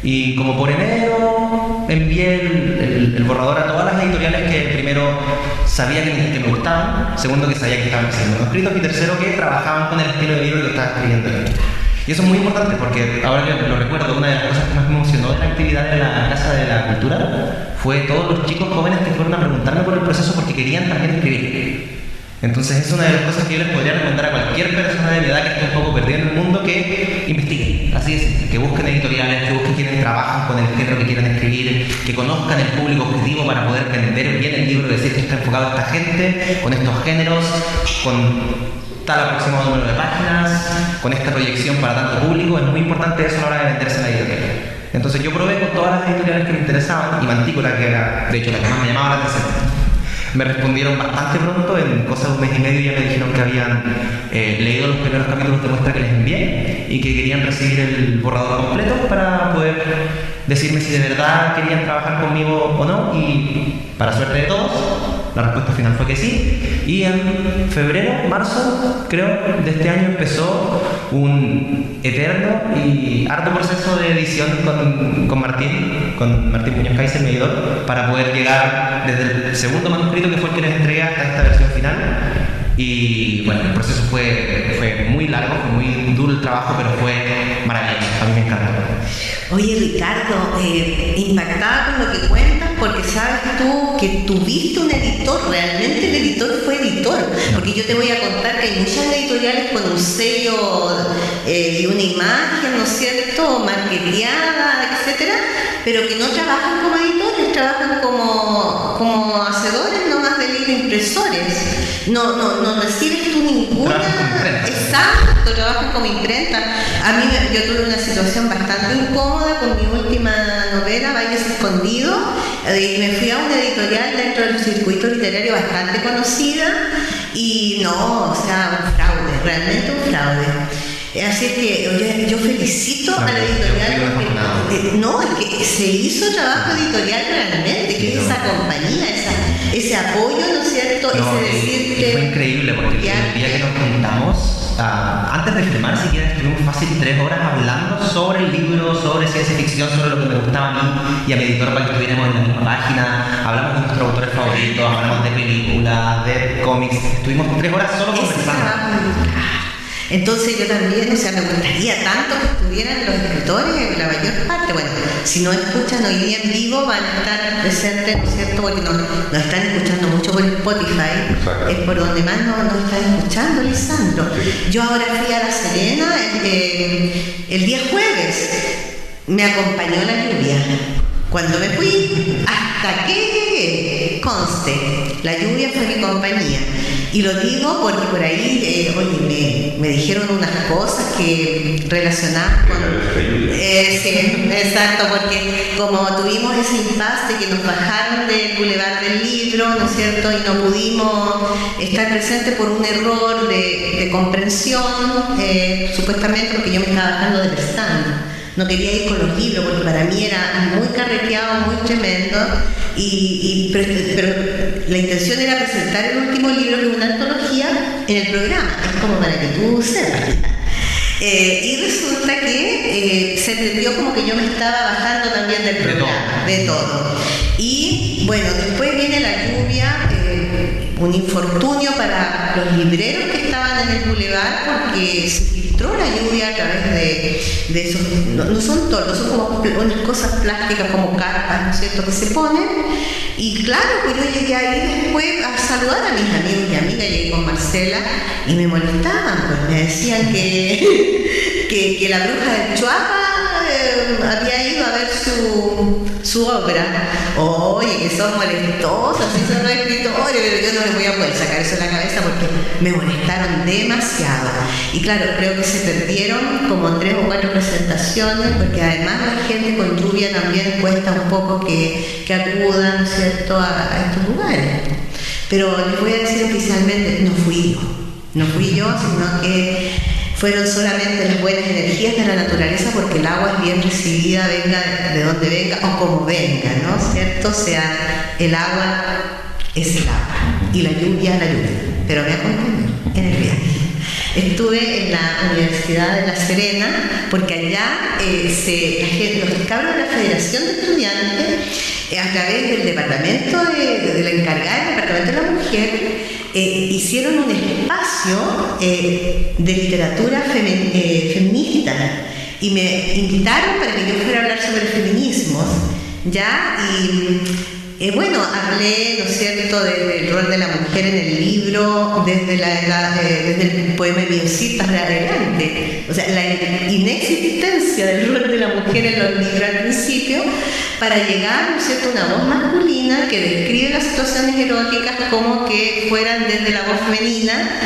Y como por enero envié el borrador a todas las editoriales que primero sabía que me gustaban, segundo que sabía que estaban haciendo manuscritos, y tercero que trabajaban con el estilo de libro que estaba escribiendo yo. Y eso es muy importante porque ahora que lo recuerdo, una de las cosas que más me emocionó de la actividad de la Casa de la Cultura fue todos los chicos jóvenes que fueron a preguntarme por el proceso porque querían también escribir. Entonces es una de las cosas que yo les podría recomendar a cualquier persona de mi edad que esté un poco perdida en el mundo, que investiguen, así es, que busquen editoriales, que busquen quienes trabajan con el género que quieran escribir, que conozcan el público objetivo para poder vender bien el libro y decir que está enfocado a esta gente, con estos géneros, con tal aproximado número de páginas, con esta proyección para tanto público. Es muy importante eso a la hora de venderse en la editorial. Entonces yo probé con todas las editoriales que me interesaban, y Mantícora, que era de hecho la que más me llamaba la atención, me respondieron bastante pronto, en cosa de un mes y medio ya me dijeron que habían leído los primeros capítulos de muestra que les envié y que querían recibir el borrador completo para poder decirme si de verdad querían trabajar conmigo o no. Y para suerte de todos, La respuesta final fue que sí. Y en febrero, marzo, creo, de este año empezó un eterno y harto proceso de edición con Martín Muñoz Kaiser, mi editor, para poder llegar desde el segundo manuscrito, que fue el que les entregué, hasta esta versión final. Y bueno, el proceso fue muy largo, fue muy duro el trabajo, pero fue maravilloso. A mí me encantó.
Oye, Ricardo, impactada con lo que cuentas, porque sabes tú que tuviste un editor, realmente el editor fue editor, porque yo te voy a contar que hay muchas editoriales con un sello y una imagen, ¿no es cierto?, marketeada, etcétera, pero que no trabajan como editores, trabajan como hacedores nomás de libros, impresores. No recibes tú ninguna. Exacto, trabajan como imprenta. A mí yo tuve una situación bastante incómoda con mi última novela, Valles Escondidos, y me fui a una editorial dentro del circuito literario bastante conocida, y no, o sea, un fraude, realmente un fraude. Así es que yo felicito a la editorial porque no, es que se hizo trabajo editorial realmente, que esa compañía, ese apoyo, ¿no es cierto?
No,
ese decirte.
fue increíble porque el día que nos juntamos, antes de filmar siquiera estuvimos fácil 3 horas hablando sobre el libro, sobre ciencia ficción, sobre lo que me gustaba a mí y a mi editor para que estuviéramos en la misma página. Hablamos de nuestros autores favoritos, hablamos de películas, de cómics. Estuvimos 3 horas solo conversando.
Entonces yo también, o sea, me gustaría tanto que estuvieran los escritores, la mayor parte. Bueno, si no escuchan hoy día en vivo van a estar presentes, ¿no es cierto? Porque nos están escuchando mucho por Spotify, es por donde más nos están escuchando, Lisandro. Yo ahora fui a La Serena el día jueves, me acompañó la lluvia. Cuando me fui, hasta que llegué, conste, la lluvia fue mi compañía. Y lo digo porque por ahí, oye, me dijeron unas cosas que relacionadas con. Sí, exacto, porque como tuvimos ese impasse de que nos bajaron del Boulevard del Libro, ¿no es cierto? Y no pudimos estar presentes por un error de comprensión, supuestamente porque yo me estaba bajando del stand. No quería ir con los libros porque para mí era muy carreteado, muy tremendo, pero la intención era presentar el último libro, que es una antología, en el programa, es como para que tú sepas. Y resulta que se entendió como que yo me estaba bajando también del programa, de todo. Y bueno, después viene la lluvia, un infortunio para los libreros que estaban en el Boulevard, porque se filtró la lluvia a través de esos, no son tornos, son como unas cosas plásticas como carpas, ¿no es cierto?, que se ponen. Y claro, pues yo llegué ahí después a saludar a mis amigos y amigas, llegué con Marcela y me molestaban, pues me decían que la bruja del Chuapa había ido a ver su obra. Oye, que son molestosos, sí son los escritores, pero yo no les voy a poder sacar eso de la cabeza porque me molestaron demasiado. Y claro, creo que se perdieron como 3 o 4 presentaciones, porque además la gente con lluvia también cuesta un poco que acudan, ¿cierto?, a estos lugares. Pero les voy a decir oficialmente, no fui yo, sino que fueron solamente las buenas energías de la naturaleza, porque el agua es bien recibida, venga de donde venga o como venga, ¿no es cierto? O sea, el agua es el agua y la lluvia, pero me acompañó en el viaje. Estuve en la Universidad de La Serena, porque allá los cabros de la Federación de Estudiantes, a través del departamento de la encargada del Departamento de la Mujer, hicieron un espacio de literatura feminista y me invitaron para que yo fuera a hablar sobre feminismos, ¿ya? Y bueno, hablé, ¿no es cierto?, del rol de la mujer en el libro, desde el poema Bioncitas de adelante. O sea, la inexistencia del rol de la mujer en los libros al principio, para llegar, ¿no es cierto?, a una voz masculina que describe las situaciones eróticas como que fueran desde la voz femenina.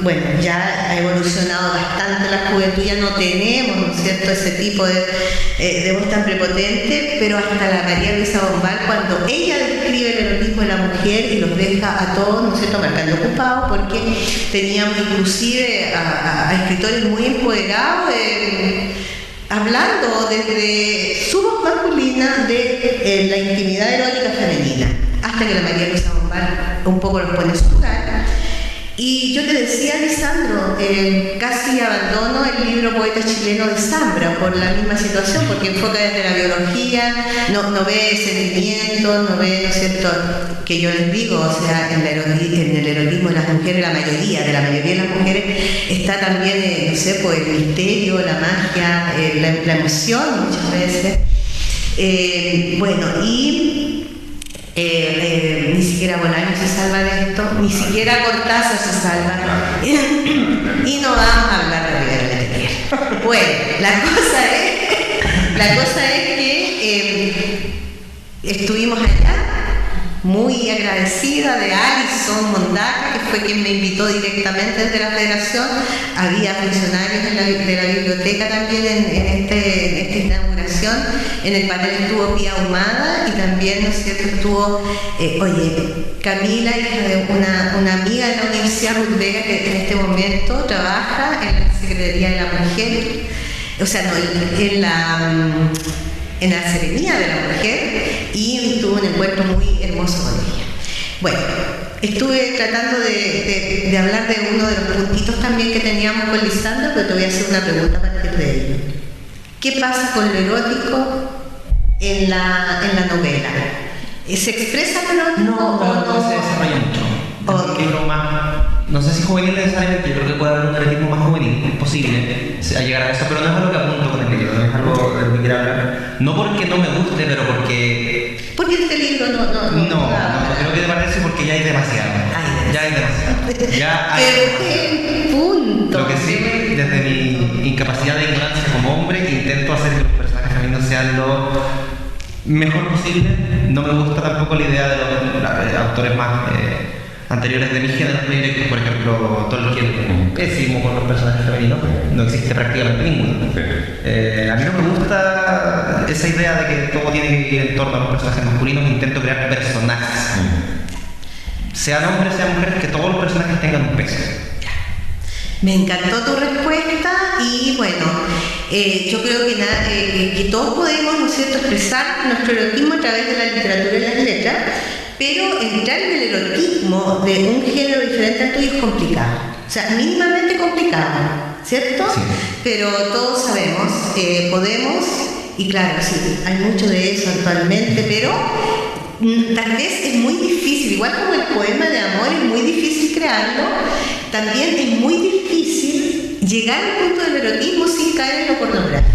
Bueno, ya ha evolucionado bastante la juventud, ya no tenemos, ¿no es cierto?, ese tipo de voz tan prepotente, pero hasta la María Luisa Bombal, cuando ella describe el erotismo de la mujer y los deja a todos, ¿no es cierto?, marcando ocupados, porque teníamos inclusive a escritores muy empoderados, hablando desde su voz masculina de la intimidad erótica femenina, hasta que la María Luisa Bombal Omar un poco los pone en su lugar. Y yo te decía, Lisandro, casi abandono el libro Poeta Chileno de Zambra por la misma situación, porque enfoca desde la biología, no ve sentimientos, no ve, ¿no es cierto?, que yo les digo, o sea, en el erotismo de las mujeres, la mayoría de las mujeres, está también, no sé, pues el misterio, la magia, la emoción muchas veces. Bueno, y ni siquiera Bolaño se salva de esto, ni siquiera Cortázar se salva. Y no vamos a hablar de Rivera Letelier. Bueno, la cosa es que estuvimos allá, muy agradecida de Alison Mondaca, que fue quien me invitó directamente desde la Federación. Había funcionarios de la biblioteca también en esta inauguración. En el panel estuvo Pía Ahumada y también, ¿no es cierto?, estuvo, Camila, hija de una amiga de la Universidad Ruth Vega, que en este momento trabaja en la Secretaría de la Mujer, o sea, no, en la Seremía de la Mujer, y tuvo un encuentro muy hermoso con ella. Bueno, estuve tratando de hablar de uno de los puntitos también que teníamos con Lisandro, pero te voy a hacer una pregunta a partir de ello. ¿Qué pasa con lo erótico en la novela? ¿Se expresa lo erótico
no se desarrolla mucho? Es un libro más, no sé si juvenil necesariamente, yo creo que puede haber un erotismo más juvenil, es posible llegar a eso, pero no es algo que apunto con el libro, no es algo de lo que quiero hablar. No porque no me guste, pero porque...
Porque este libro no
creo que te parece porque ya hay demasiado. Ya hay
Pero punto.
Lo que sí, desde mi incapacidad de ignorancia como hombre, intento hacer que los personajes femeninos sean lo mejor posible. No me gusta tampoco la idea de los autores más anteriores de mi género, por ejemplo, Tolkien, pésimo con los personajes femeninos, no existe prácticamente ninguno. A mí no me gusta esa idea de que todo tiene que ir en torno a los personajes masculinos. Intento crear personajes, sean hombres, sean mujeres, que todos los personajes tengan un peso.
Me encantó tu respuesta y bueno, yo creo que todos podemos, ¿no es cierto?, expresar nuestro erotismo a través de la literatura y las letras, pero entrar en el erotismo de un género diferente al tuyo es complicado, o sea, mínimamente complicado, ¿cierto?
Sí.
Pero todos sabemos que podemos, y claro, sí, hay mucho de eso actualmente, pero tal vez es muy difícil, igual como el poema de amor es muy difícil crearlo, también es muy difícil llegar al punto del erotismo sin caer en lo pornográfico.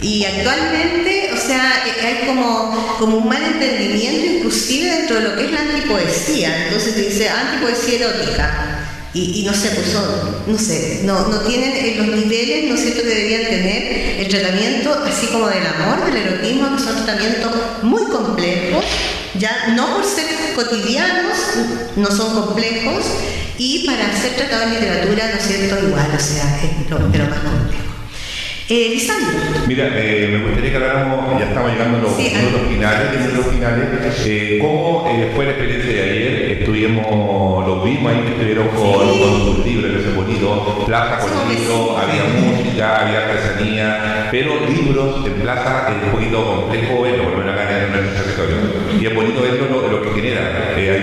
Y actualmente, o sea, hay como un mal entendimiento inclusive dentro de lo que es la antipoesía. Entonces se dice antipoesía erótica. Y no sé, pues no tienen los niveles, ¿no es cierto?, que deberían tener el tratamiento, así como del amor, del erotismo, que son tratamientos muy complejos, ya no por ser cotidianos, no son complejos, y para ser tratados en literatura, ¿no es cierto?, igual, o sea, es de lo más complejo. Lisandro.
Mira, me gustaría que habláramos, ya estamos llegando a los minutos finales, ¿cómo fue la experiencia de ayer? Los vimos ahí que estuvieron con sus libros, que se bonito, plaza con libros, había música, había artesanía, pero libros en plaza es un poquito complejo verlo, por lo menos acá en nuestro territorio. Y es bonito verlo lo que genera.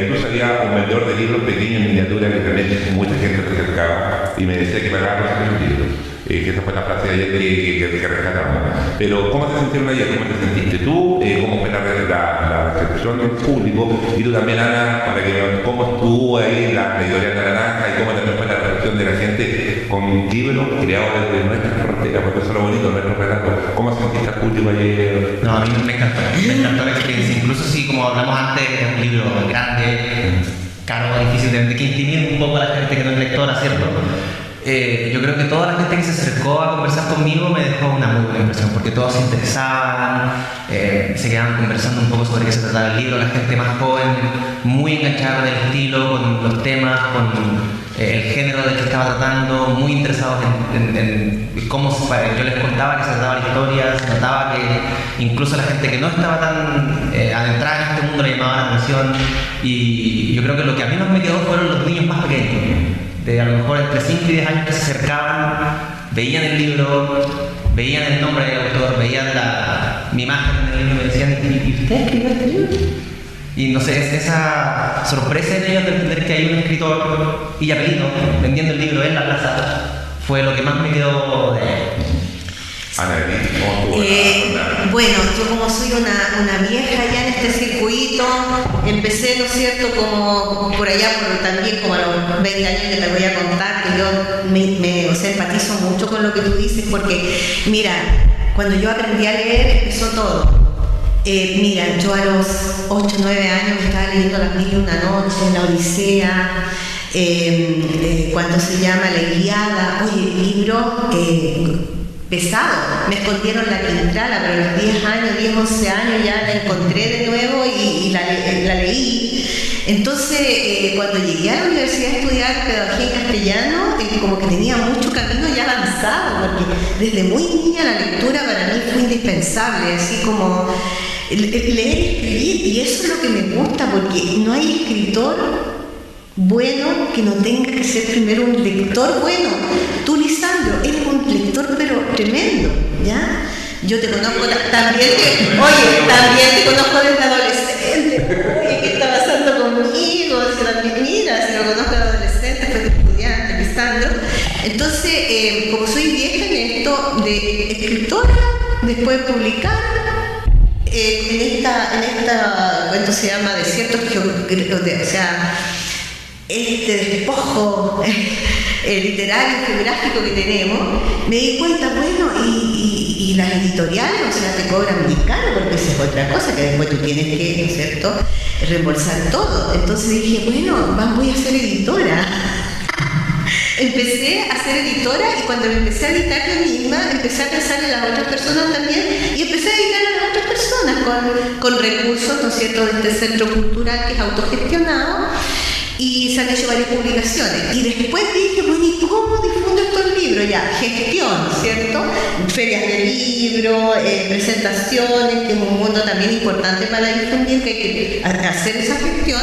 Incluso había un vendedor de libros pequeños en miniatura que realmente mucha gente se acercaba y me decía que pagaba los libros. Que esa fue la frase de ayer que rescatamos. Pero, ¿cómo te sentiste ayer? ¿Cómo te sentiste tú? ¿Cómo fue la recepción del público? Y tú también, Ana, para que cómo estuvo ahí la editorial de la Naranja y cómo también fue la recepción de la gente con libros creados desde nuestras fronteras, porque eso es lo bonito, nuestros relatos. ¿Cómo sentiste al público ayer?
No, a mí me encantó la experiencia. Incluso si, como hablamos antes, es un libro grande, caro, difícil de vender, que intimida un poco a la gente que no es lectora, ¿cierto? Yo creo que toda la gente que se acercó a conversar conmigo me dejó una muy buena impresión, porque todos se interesaban, se quedaban conversando un poco sobre qué se trataba el libro, la gente más joven, muy enganchada con el estilo, con los temas, con el género del que estaba tratando, muy interesados en cómo yo les contaba que se trataba la historia, se notaba que incluso la gente que no estaba tan adentrada en este mundo le llamaba la atención, y yo creo que lo que a mí más me quedó fueron los niños más pequeños, de a lo mejor entre 5 y 10 años, que se acercaban, veían el libro, veían el nombre del autor, veían mi imagen en el libro y me decían, ¿y usted escribió este libro? Y no sé, esa sorpresa en ellos de entender que hay un escritor y apellido vendiendo el libro en la plaza fue lo que más me quedó de él.
Ana, ¿cómo estuvo?
Bueno, yo como soy una vieja ya en este circuito, empecé, ¿no es cierto?, como por allá, también como a los 20 años que te voy a contar, que yo o sea, empatizo mucho con lo que tú dices, porque, mira, cuando yo aprendí a leer empezó todo. Mira, yo a los 8 o 9 años estaba leyendo Las Mil y una Noches, La Odisea, cuando se llama La Ilíada, oye, libro pesado, me escondieron la Quintrala, pero a los 10 años, 10, 11 años ya la encontré de nuevo y la leí. Entonces, cuando llegué a la universidad a estudiar pedagogía en castellano, como que tenía mucho camino ya avanzado, porque desde muy niña la lectura para mí fue indispensable, así como leer y escribir, y eso es lo que me gusta, porque no hay escritor bueno que no tenga que ser primero un lector bueno. Tú, Lisandro, eres un lector pero tremendo, ¿ya? Yo te conozco también te conozco desde adolescente. Oye, ¿qué está pasando conmigo? Mira, si lo conozco de adolescente, fue estudiante, Lisandro. Entonces, como soy vieja en esto de escritora, después de publicar, en esta, ¿cuánto se llama? Desiertos o sea, este despojo literario, geográfico que tenemos, me di cuenta, bueno, y las editoriales, o sea, te cobran muy caro, porque esa es otra cosa, que después tú tienes que, ¿no es cierto?, reembolsar todo. Entonces dije, bueno, voy a ser editora. Empecé a ser editora, y cuando me empecé a editar yo misma, empecé a pensar en las otras personas también, y empecé a editar a las otras personas con recursos, ¿no es cierto?, de este centro cultural que es autogestionado. Y se han hecho varias publicaciones. Y después dije, bueno, ¿y cómo difundo estos libros? Ya, gestión, ¿cierto? Ferias de libros, presentaciones, que es un mundo también importante para difundir, que hay que hacer esa gestión.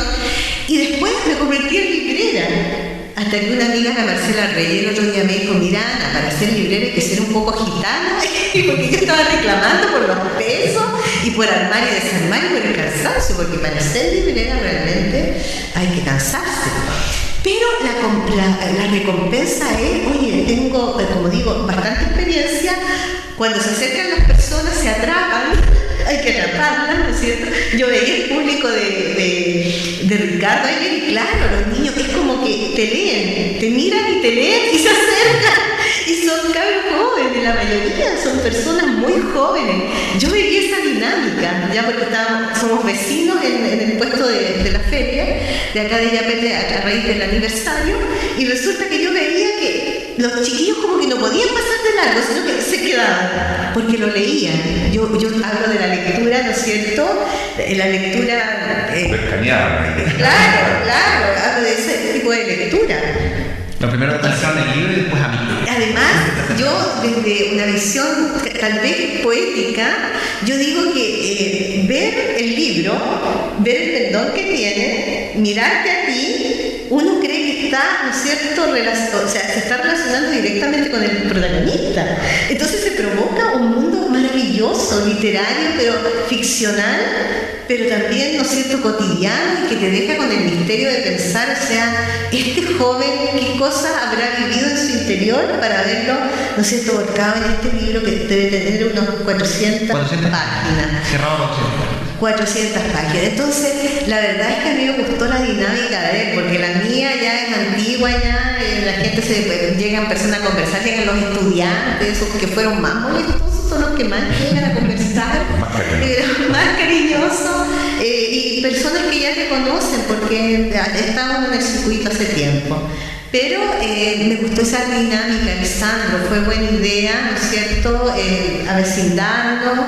Y después me convertí en librera. Hasta que una amiga, la Marcela Reyes, el otro día me dijo, mira, Ana, para ser librera hay que ser un poco gitana, porque yo estaba reclamando por los pesos y por armar y desarmar y por el cansancio, porque para ser librera realmente hay que cansarse. Pero la recompensa es, oye, tengo, como digo, bastante experiencia. Cuando se acercan las personas, se atrapan, hay que atraparlas, ¿no es cierto? Yo veía el público de Ricardo ayer, y claro, los niños es como que te leen, te miran y te leen y se acercan. Y son cabros jóvenes, la mayoría son personas muy jóvenes. Yo veía esa dinámica, ya porque somos vecinos en el puesto de la feria, de acá de Yapete, a raíz del aniversario, y resulta que yo veía que los chiquillos como que no podían pasar de largo, sino que se quedaban, porque lo leían. Yo hablo de la lectura, ¿no es cierto? La lectura...
Escaneada.
Claro, hablo de ese tipo de lectura.
Lo primero que pensaron en el libro y después a mí.
Además, yo desde una visión tal vez poética, yo digo que ver el libro, ver el pendón que tiene, mirarte a ti, uno cree que está, ¿no es cierto?, o sea, se está relacionando directamente con el protagonista. Entonces se provoca un mundo maravilloso, literario, pero ficcional, pero también, ¿no es cierto?, cotidiano, y que te deja con el misterio de pensar, o sea, este joven, ¿qué cosas habrá vivido en su interior para verlo, ¿no es cierto?, volcado en este libro que debe tener unos 400 páginas.
Cerrado
400 páginas. Entonces, la verdad es que a mí me gustó la dinámica de él, porque la mía ya es antigua, ya la gente llegan personas a conversar, llegan los estudiantes, esos que fueron más molestos, son los que más llegan a conversar, más cariñosos, y personas que ya te conocen, porque estábamos en el circuito hace tiempo. Pero me gustó esa dinámica, Lisandro, fue buena idea, ¿no es cierto?, avecindarnos,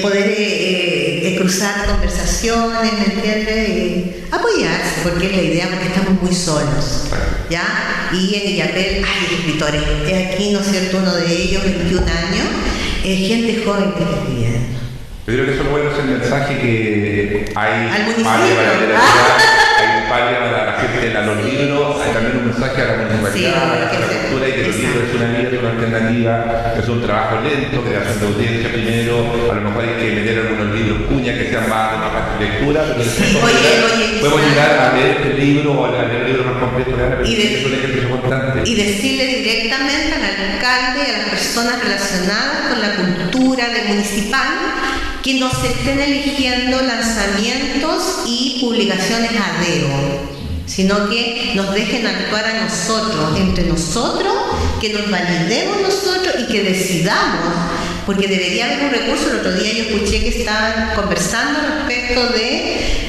poder cruzar conversaciones, ¿me entiendes? Apoyarse, porque es la idea, porque estamos muy solos, ¿ya? Y en Illapel hay escritores, aquí, ¿no es cierto?, uno de ellos, 21 años, gente joven que está escribiendo.
Yo creo que eso es bueno, es el mensaje que hay
al municipio.
más de la literatura, hay espalda a la gente a los libros, hay también un mensaje a la municipalidad, a la cultura, y que los libros es una vía, es una alternativa, es un trabajo lento, creación de audiencia primero, a lo mejor hay que meter algunos libros cuña que sean más de una fácil lectura, pero podemos llegar a leer este libro o a leer el libro más completo de Ana, pero es un ejercicio constante.
Y decirle directamente al alcalde y a las personas relacionadas con la cultura del municipal que no se estén eligiendo lanzamientos y publicaciones a dedo, sino que nos dejen actuar a nosotros, entre nosotros, que nos validemos nosotros y que decidamos, porque debería haber un recurso. El otro día yo escuché que estaban conversando respecto de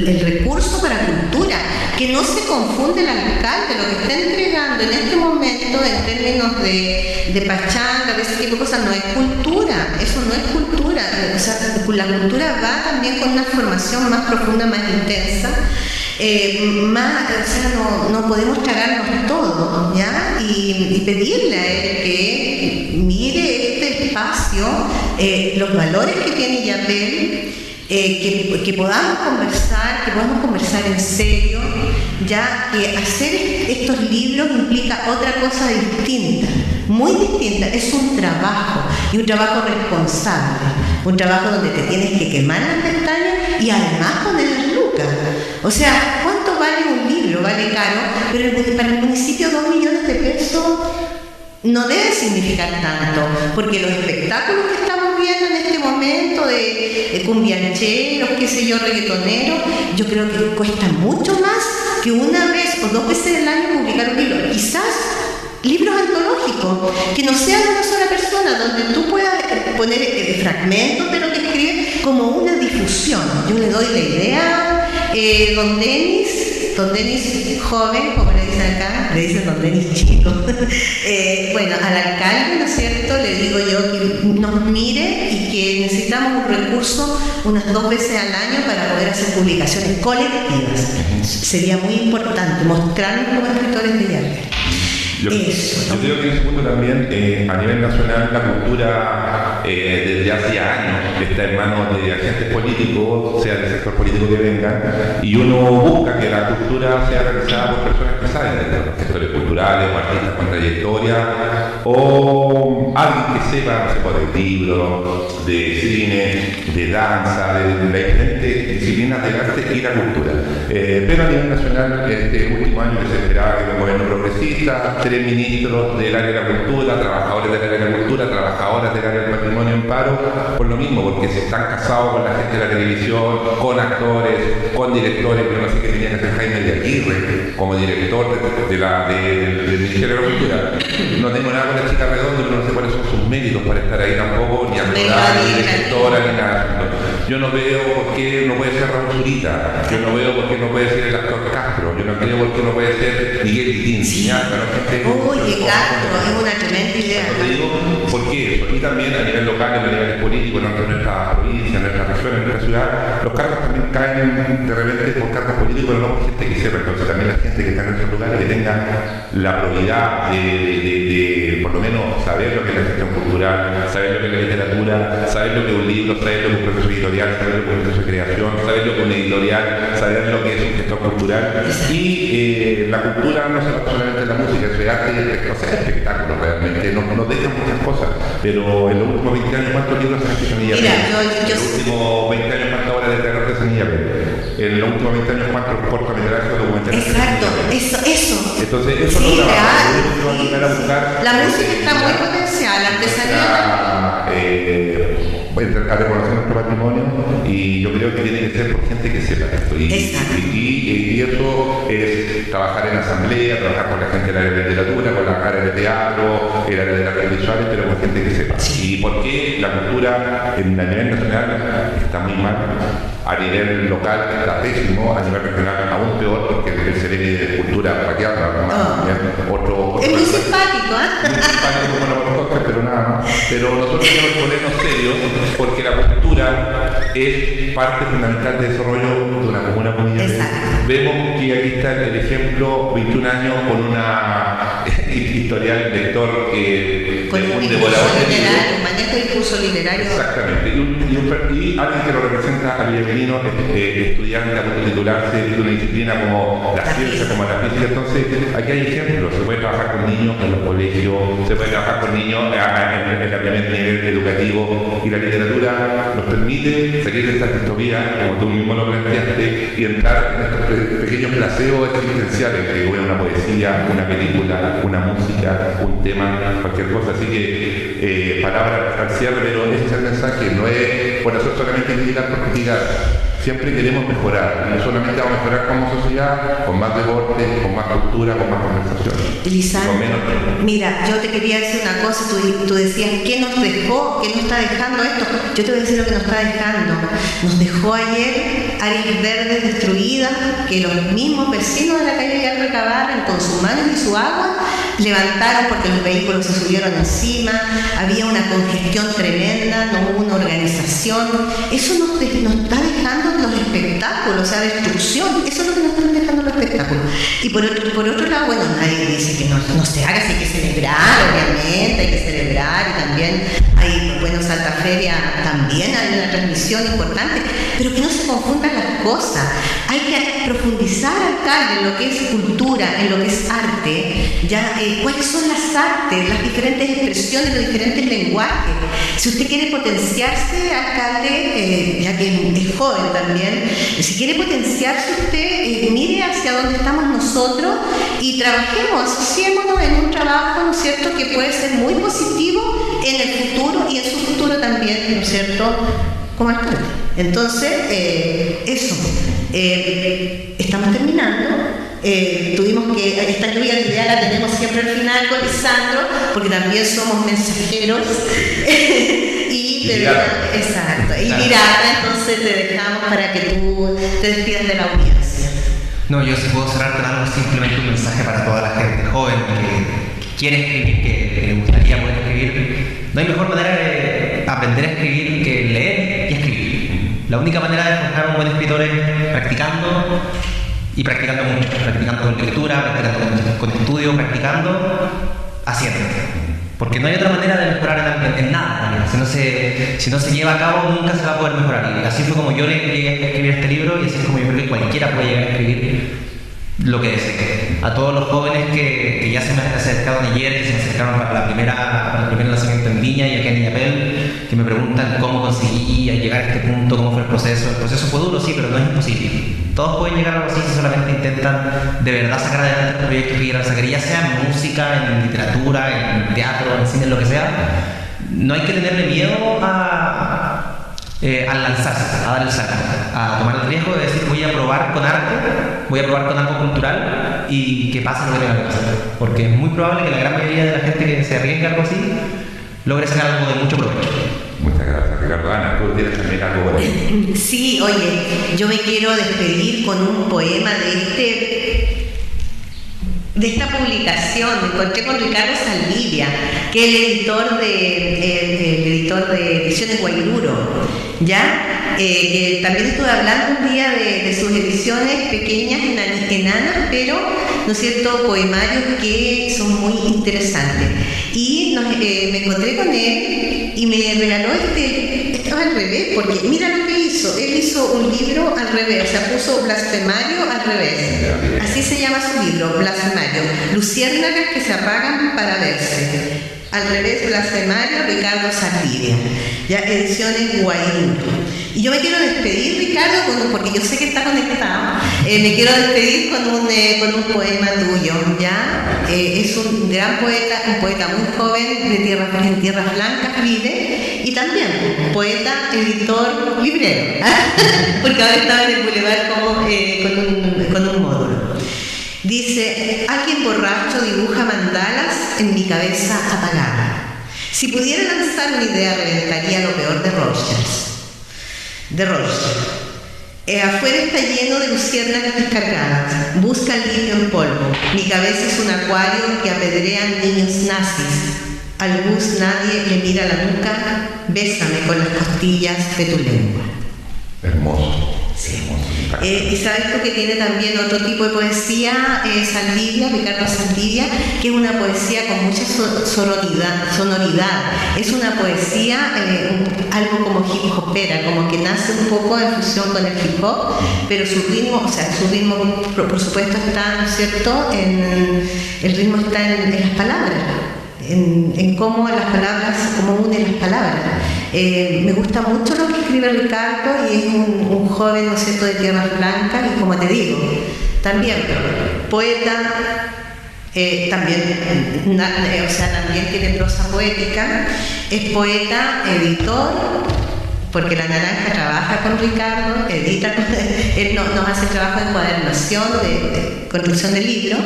el recurso para cultura, que no se confunde el alcalde, lo que está entregando en este momento en términos de pachanga, de ese tipo de cosas, no es cultura, eso no es cultura. O sea, la cultura va también con una formación más profunda, más intensa, no podemos tragarnos todo, ¿ya? Y pedirle a él que mire este espacio, los valores que tiene Yapel, que podamos conversar en serio, ya que hacer estos libros implica otra cosa distinta, muy distinta. Es un trabajo, y un trabajo responsable, un trabajo donde te tienes que quemar las pestañas y además poner las lucas. O sea, ¿cuánto vale un libro? Vale caro, pero para el municipio 2 millones de pesos no debe significar tanto, porque los espectáculos que estamos viendo en este momento de cumbiancheros, qué sé yo, reggaetoneros, yo creo que cuesta mucho más que una vez o 2 veces al año publicar un libro. Quizás libros antológicos, que no sean una sola persona, donde tú puedas poner fragmentos de lo que escribe como una difusión. Yo le doy la idea, don Denis joven, como le dicen acá, le dicen don Denis chico. Bueno, al alcalde, ¿no es cierto?, le digo yo que nos mire y que necesitamos un recurso unas 2 veces al año para poder hacer publicaciones colectivas. Sería muy importante mostrarnos como escritores de Yapel.
Yo creo que en ese punto también, a nivel nacional, la cultura desde hace años está en manos de agentes políticos, sea del sector político que vengan, y uno busca que la cultura sea realizada por personas que saben de los sectores culturales, o artistas con trayectoria, o alguien que sepa, de libros, de cine, de danza, de las diferentes disciplinas del arte y la cultura. Pero a nivel nacional, este último año que se esperaba que el gobierno progresista, 3 ministros del área de la cultura, trabajadores del área de la cultura, trabajadoras del área del patrimonio en paro, por lo mismo, porque se están casados con la gente de la televisión, con actores, con directores. Yo no sé qué tenía que hacer Jaime de Aguirre como director del Ministerio de la Cultura. No tengo nada con la chica redonda, pero no sé cuáles son sus méritos para estar ahí tampoco, ni actora, ni directora, ni nada. Yo no veo por qué no puede ser Raúl Zurita, yo no veo por qué no puede ser el actor Castro, yo no veo por qué no puede ser Miguel Litín,
Oye, Castro, es una tremenda idea.
Te digo, ¿por qué? Porque también a nivel local, a nivel político, en nuestra provincia, en nuestra región, en nuestra ciudad, los cargos también caen de repente por cargos políticos, pero no por gente que sepa. Entonces también la gente que está en esos lugares que tenga la probidad de por lo menos saber lo que es la gestión cultural, saber lo que es la literatura, saber lo que es un libro, saber lo que es un proceso editorial, saber lo que es un proceso de creación, saber lo que es un editorial, saber lo que es un gestor cultural. Y la cultura no se basa solamente en la música, es arte y espectáculos realmente. Nos dejan muchas cosas, pero en los últimos 20 años, ¿cuántos libros se han escrito en Yapel? En los últimos 20 años, ¿cuántas obras de teatro se han en Yapel? En los últimos 20 años, ¿cuántos cortometrajes o documentales?
Exacto, eso.
Entonces, eso sí, no trabaja.
La música está muy potencial, la artesanía.
A reconocer nuestro patrimonio, y yo creo que tiene que ser por gente que sepa esto. Y eso es trabajar en asamblea, trabajar con la gente del área de literatura, con la área de teatro, el área de artes visuales, pero con gente que sepa. ¿Y por qué la cultura a nivel nacional está muy mal? A nivel local está pésimo, a nivel regional aún peor, porque el cerebro de cultura pateada,
es muy simpático,
muy simpático como nosotros, pero nada más. Pero nosotros tenemos que ponernos serios, porque la cultura es parte fundamental del desarrollo de una comuna. Vemos que aquí está el ejemplo, 21 años con una historial lector,
con un
devorador de libros.
un manejo de discurso literario.
Exactamente, y alguien que lo representa a Villamelino, estudiante a punto de titularse de una disciplina como la ciencia, como la física. Entonces, aquí hay ejemplos, se puede trabajar con niños en los colegios, se puede trabajar con niños en el primer nivel educativo, y la literatura nos permite salir de esta distopía, como tú mismo lo planteaste, y entrar en estos pequeños placeos existenciales, que es una poesía, una película, una música, un tema, cualquier cosa. Así que, palabras al cierre, pero ese es el mensaje, no es por nosotros solamente criticar por criticar. Siempre queremos mejorar, y no solamente vamos a mejorar como sociedad, con más deporte, con más cultura, con más conversación.
Lisandro, mira, yo te quería decir una cosa, tú decías, ¿qué nos dejó? ¿Qué nos está dejando esto? Yo te voy a decir lo que nos está dejando. Nos dejó ayer áreas verdes destruidas, que los mismos vecinos de la calle ya recabaron con sus manos y su agua, levantaron porque los vehículos se subieron encima, había una congestión tremenda, no hubo una organización. Eso nos está dejando los espectáculos, o sea, destrucción. Eso es lo que nos están dejando los espectáculos. Y por otro lado, bueno, nadie dice que no se haga, hay que celebrar, obviamente, hay que celebrar, y también hay, bueno, Santa Feria también hay una transmisión importante, pero que no se confundan las cosas. Hay que profundizar, alcalde, en lo que es cultura, en lo que es arte, ya, cuáles son las artes, las diferentes expresiones, los diferentes lenguajes. Si usted quiere potenciarse, alcalde, ya que es joven también, si quiere potenciarse usted, mire hacia dónde estamos nosotros y trabajemos, asociémonos en un trabajo, ¿no es cierto?, que puede ser muy positivo en el futuro y en su futuro también, ¿no es cierto?, como alcalde. Entonces, eso, estamos terminando. Tuvimos que, esta lluvia de idea la tenemos siempre al final con Lisandro, porque también somos mensajeros. Exacto, y pirata, entonces te dejamos para que tú te despidas de la audiencia.
No, yo sí puedo cerrar con algo, simplemente un mensaje para toda la gente joven que quiere escribir, que le gustaría poder escribir. No hay mejor manera de aprender a escribir que leer y escribir. La única manera de forjar un buen escritor es practicando, y practicando mucho, practicando con lectura, practicando con estudio, practicando, haciendo. Porque no hay otra manera de mejorar en nada. Si no se lleva a cabo, nunca se va a poder mejorar. Y así fue como yo llegué a escribir este libro, y así es como yo creo que cualquiera puede llegar a escribir lo que desee. A todos los jóvenes que ya se me acercaron ayer, que se me acercaron para el primer lanzamiento en Viña y aquí en Illapel, que me preguntan cómo conseguí llegar a este punto, cómo fue el proceso. El proceso fue duro, sí, pero no es imposible. Todos pueden llegar a algo así si solamente intentan de verdad sacar adelante el proyecto que quieran sacar, ya sea en música, en literatura, en teatro, en cine, en lo que sea. No hay que tenerle miedo al lanzarse, a dar el salto, a tomar el riesgo de decir voy a probar con arte, voy a probar con algo cultural y que pase lo que tenga que pasar. Porque es muy probable que la gran mayoría de la gente que se arriesgue a algo así logre sacar algo de mucho provecho.
Muchas gracias, Ricardo. Ana, ¿tú tienes también algo por ahí?
Sí, oye, yo me quiero despedir con un poema de esta publicación. Me encontré con Ricardo Saldivia, que es el editor de Ediciones Guairuro, ¿ya? Que también estuve hablando un día de sus ediciones pequeñas, enanas, pero, ¿no es cierto?, poemarios que son muy interesantes. Y me encontré con él y me regaló estaba al revés, porque mira lo que hizo. Él hizo un libro al revés, o sea, puso Blasfemario al revés. Así se llama su libro, Blasfemario. Luciérnagas que se apagan para verse. Al revés, Blasfemario, Ricardo Saldivia. Ya, Ediciones Guairuro. Y yo me quiero despedir, Ricardo, porque yo sé que está conectado. Me quiero despedir con un poema tuyo, ¿ya? Es un gran poeta, un poeta muy joven, en Tierras Blancas vive, y también poeta, editor, librero, porque ahora estaba en el Boulevard con un módulo. Dice, alguien borracho dibuja mandalas en mi cabeza apagada. Si pudiera lanzar una idea, reventaría lo peor de Rogers. Afuera está lleno de luciérnagas descargadas. Busca el litio en polvo. Mi cabeza es un acuario que apedrean niños nazis. Al bus nadie le mira la nuca. Bésame con las costillas de tu lengua.
Hermoso. Sí. Hermoso.
Y sabes tú que tiene también otro tipo de poesía, Saldivia, Ricardo Saldivia, que es una poesía con mucha sonoridad. Es una poesía, algo como hip hopera, como que nace un poco en fusión con el hip hop, pero su ritmo, por supuesto está, ¿no es cierto?, el ritmo está en las palabras. En cómo las palabras, cómo une las palabras. Me gusta mucho lo que escribe Ricardo y es un joven, ¿no es cierto?, de tierras blancas y, como te digo, también poeta, también tiene prosa poética, es poeta, editor, porque La Naranja trabaja con Ricardo, edita con él, nos hace trabajo de encuadernación, de construcción de libros,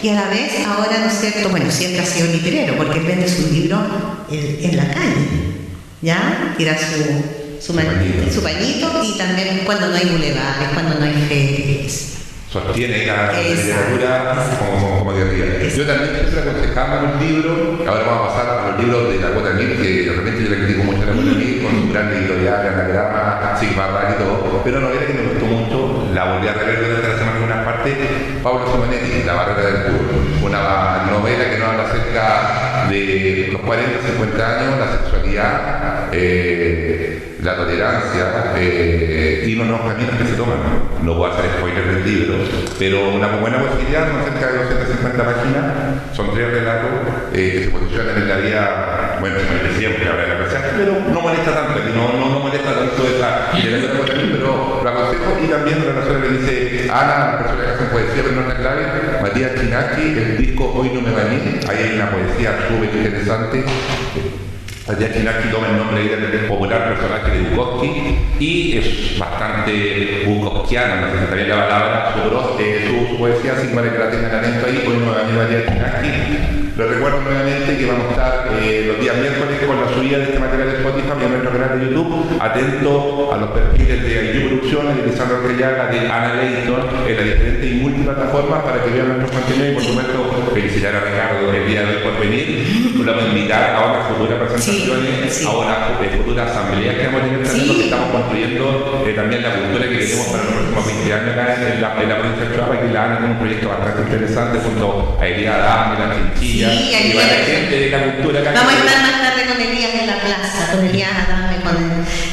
y a la vez ahora, ¿no es cierto?, bueno, siempre ha sido librero, porque él vende sus libros en la calle, ¿ya? Tira su pañito, y también cuando no hay bulevares, cuando no hay ferias.
Sostiene la literatura como teoría. Yo también siempre aconsejaba los libros, ahora vamos a pasar a los libros de la Cuota Mil, que de repente yo le critico mucho a la Cuota Mil, con su gran editorial, anagrama, Sigma y todo, pero novela que me gustó mucho, la volví a releer durante la semana en una parte, Pablo Simonetti, La Barrera del Puro, una novela que nos habla acerca de los 40, 50 años, la sexualidad, la tolerancia y los caminos que se toman. No voy a hacer spoiler del libro, pero una muy buena posibilidad, son cerca de 250 páginas, son 3 relatos que se posicionan en la vida, bueno, de siempre, ahora en la clase, pero no molesta tanto, no molesta tanto esa literatura por mí, pero lo aconsejo. Y también una persona le dice, Ana, la persona que hace poesía, pero no es la clave, Matías Chinaki, el disco Hoy no me va a ir, ahí hay una poesía súper interesante. Matías Chinaki toma el nombre del popular personaje de Bukowski y es bastante bukowskiana, no sé si está bien la palabra, su poesía, sin que la tengan atento ahí. Hoy nuevamente Matías Chinaki. Les recuerdo nuevamente que vamos a estar los días miércoles con la subida de este material de Spotify y en nuestro canal de YouTube, atento a los perfiles de IU Producciones, de Lisandro Arquellaga, de Ana Leighton, en las diferentes y multiplataformas para que vean nuestros contenidos. Y por supuesto, felicitar a Ricardo el día de hoy por venir. Lo vamos a invitar a otras futuras presentaciones, a otras futuras asambleas que vamos a tener también, porque estamos construyendo también la cultura que queremos para los próximos 20 años acá en la provincia de Chihuahua, que la Ana tiene un proyecto bastante interesante junto a Elías Adame, la Chinchilla.
Sí,
y la gente de la cultura acá.
Vamos a estar más tarde con Elías en la plaza, con Elías Adame,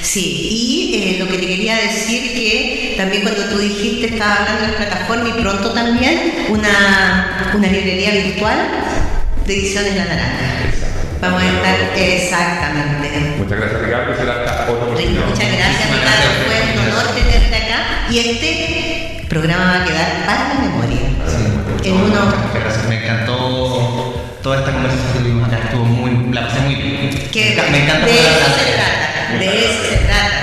sí. Y lo que te quería decir, que también cuando tú dijiste, estaba hablando de las plataformas, y pronto también una librería virtual de ediciones La Naranja. Vamos a estar, exactamente.
Muchas gracias, Ricardo. Será hasta otra oportunidad.
Muchas gracias, Ricardo. Fue un honor tenerte acá, y este programa va a quedar para la memoria.
Me encantó toda esta conversación que tuvimos acá, la pasé muy bien.
Me encanta. De eso se trata.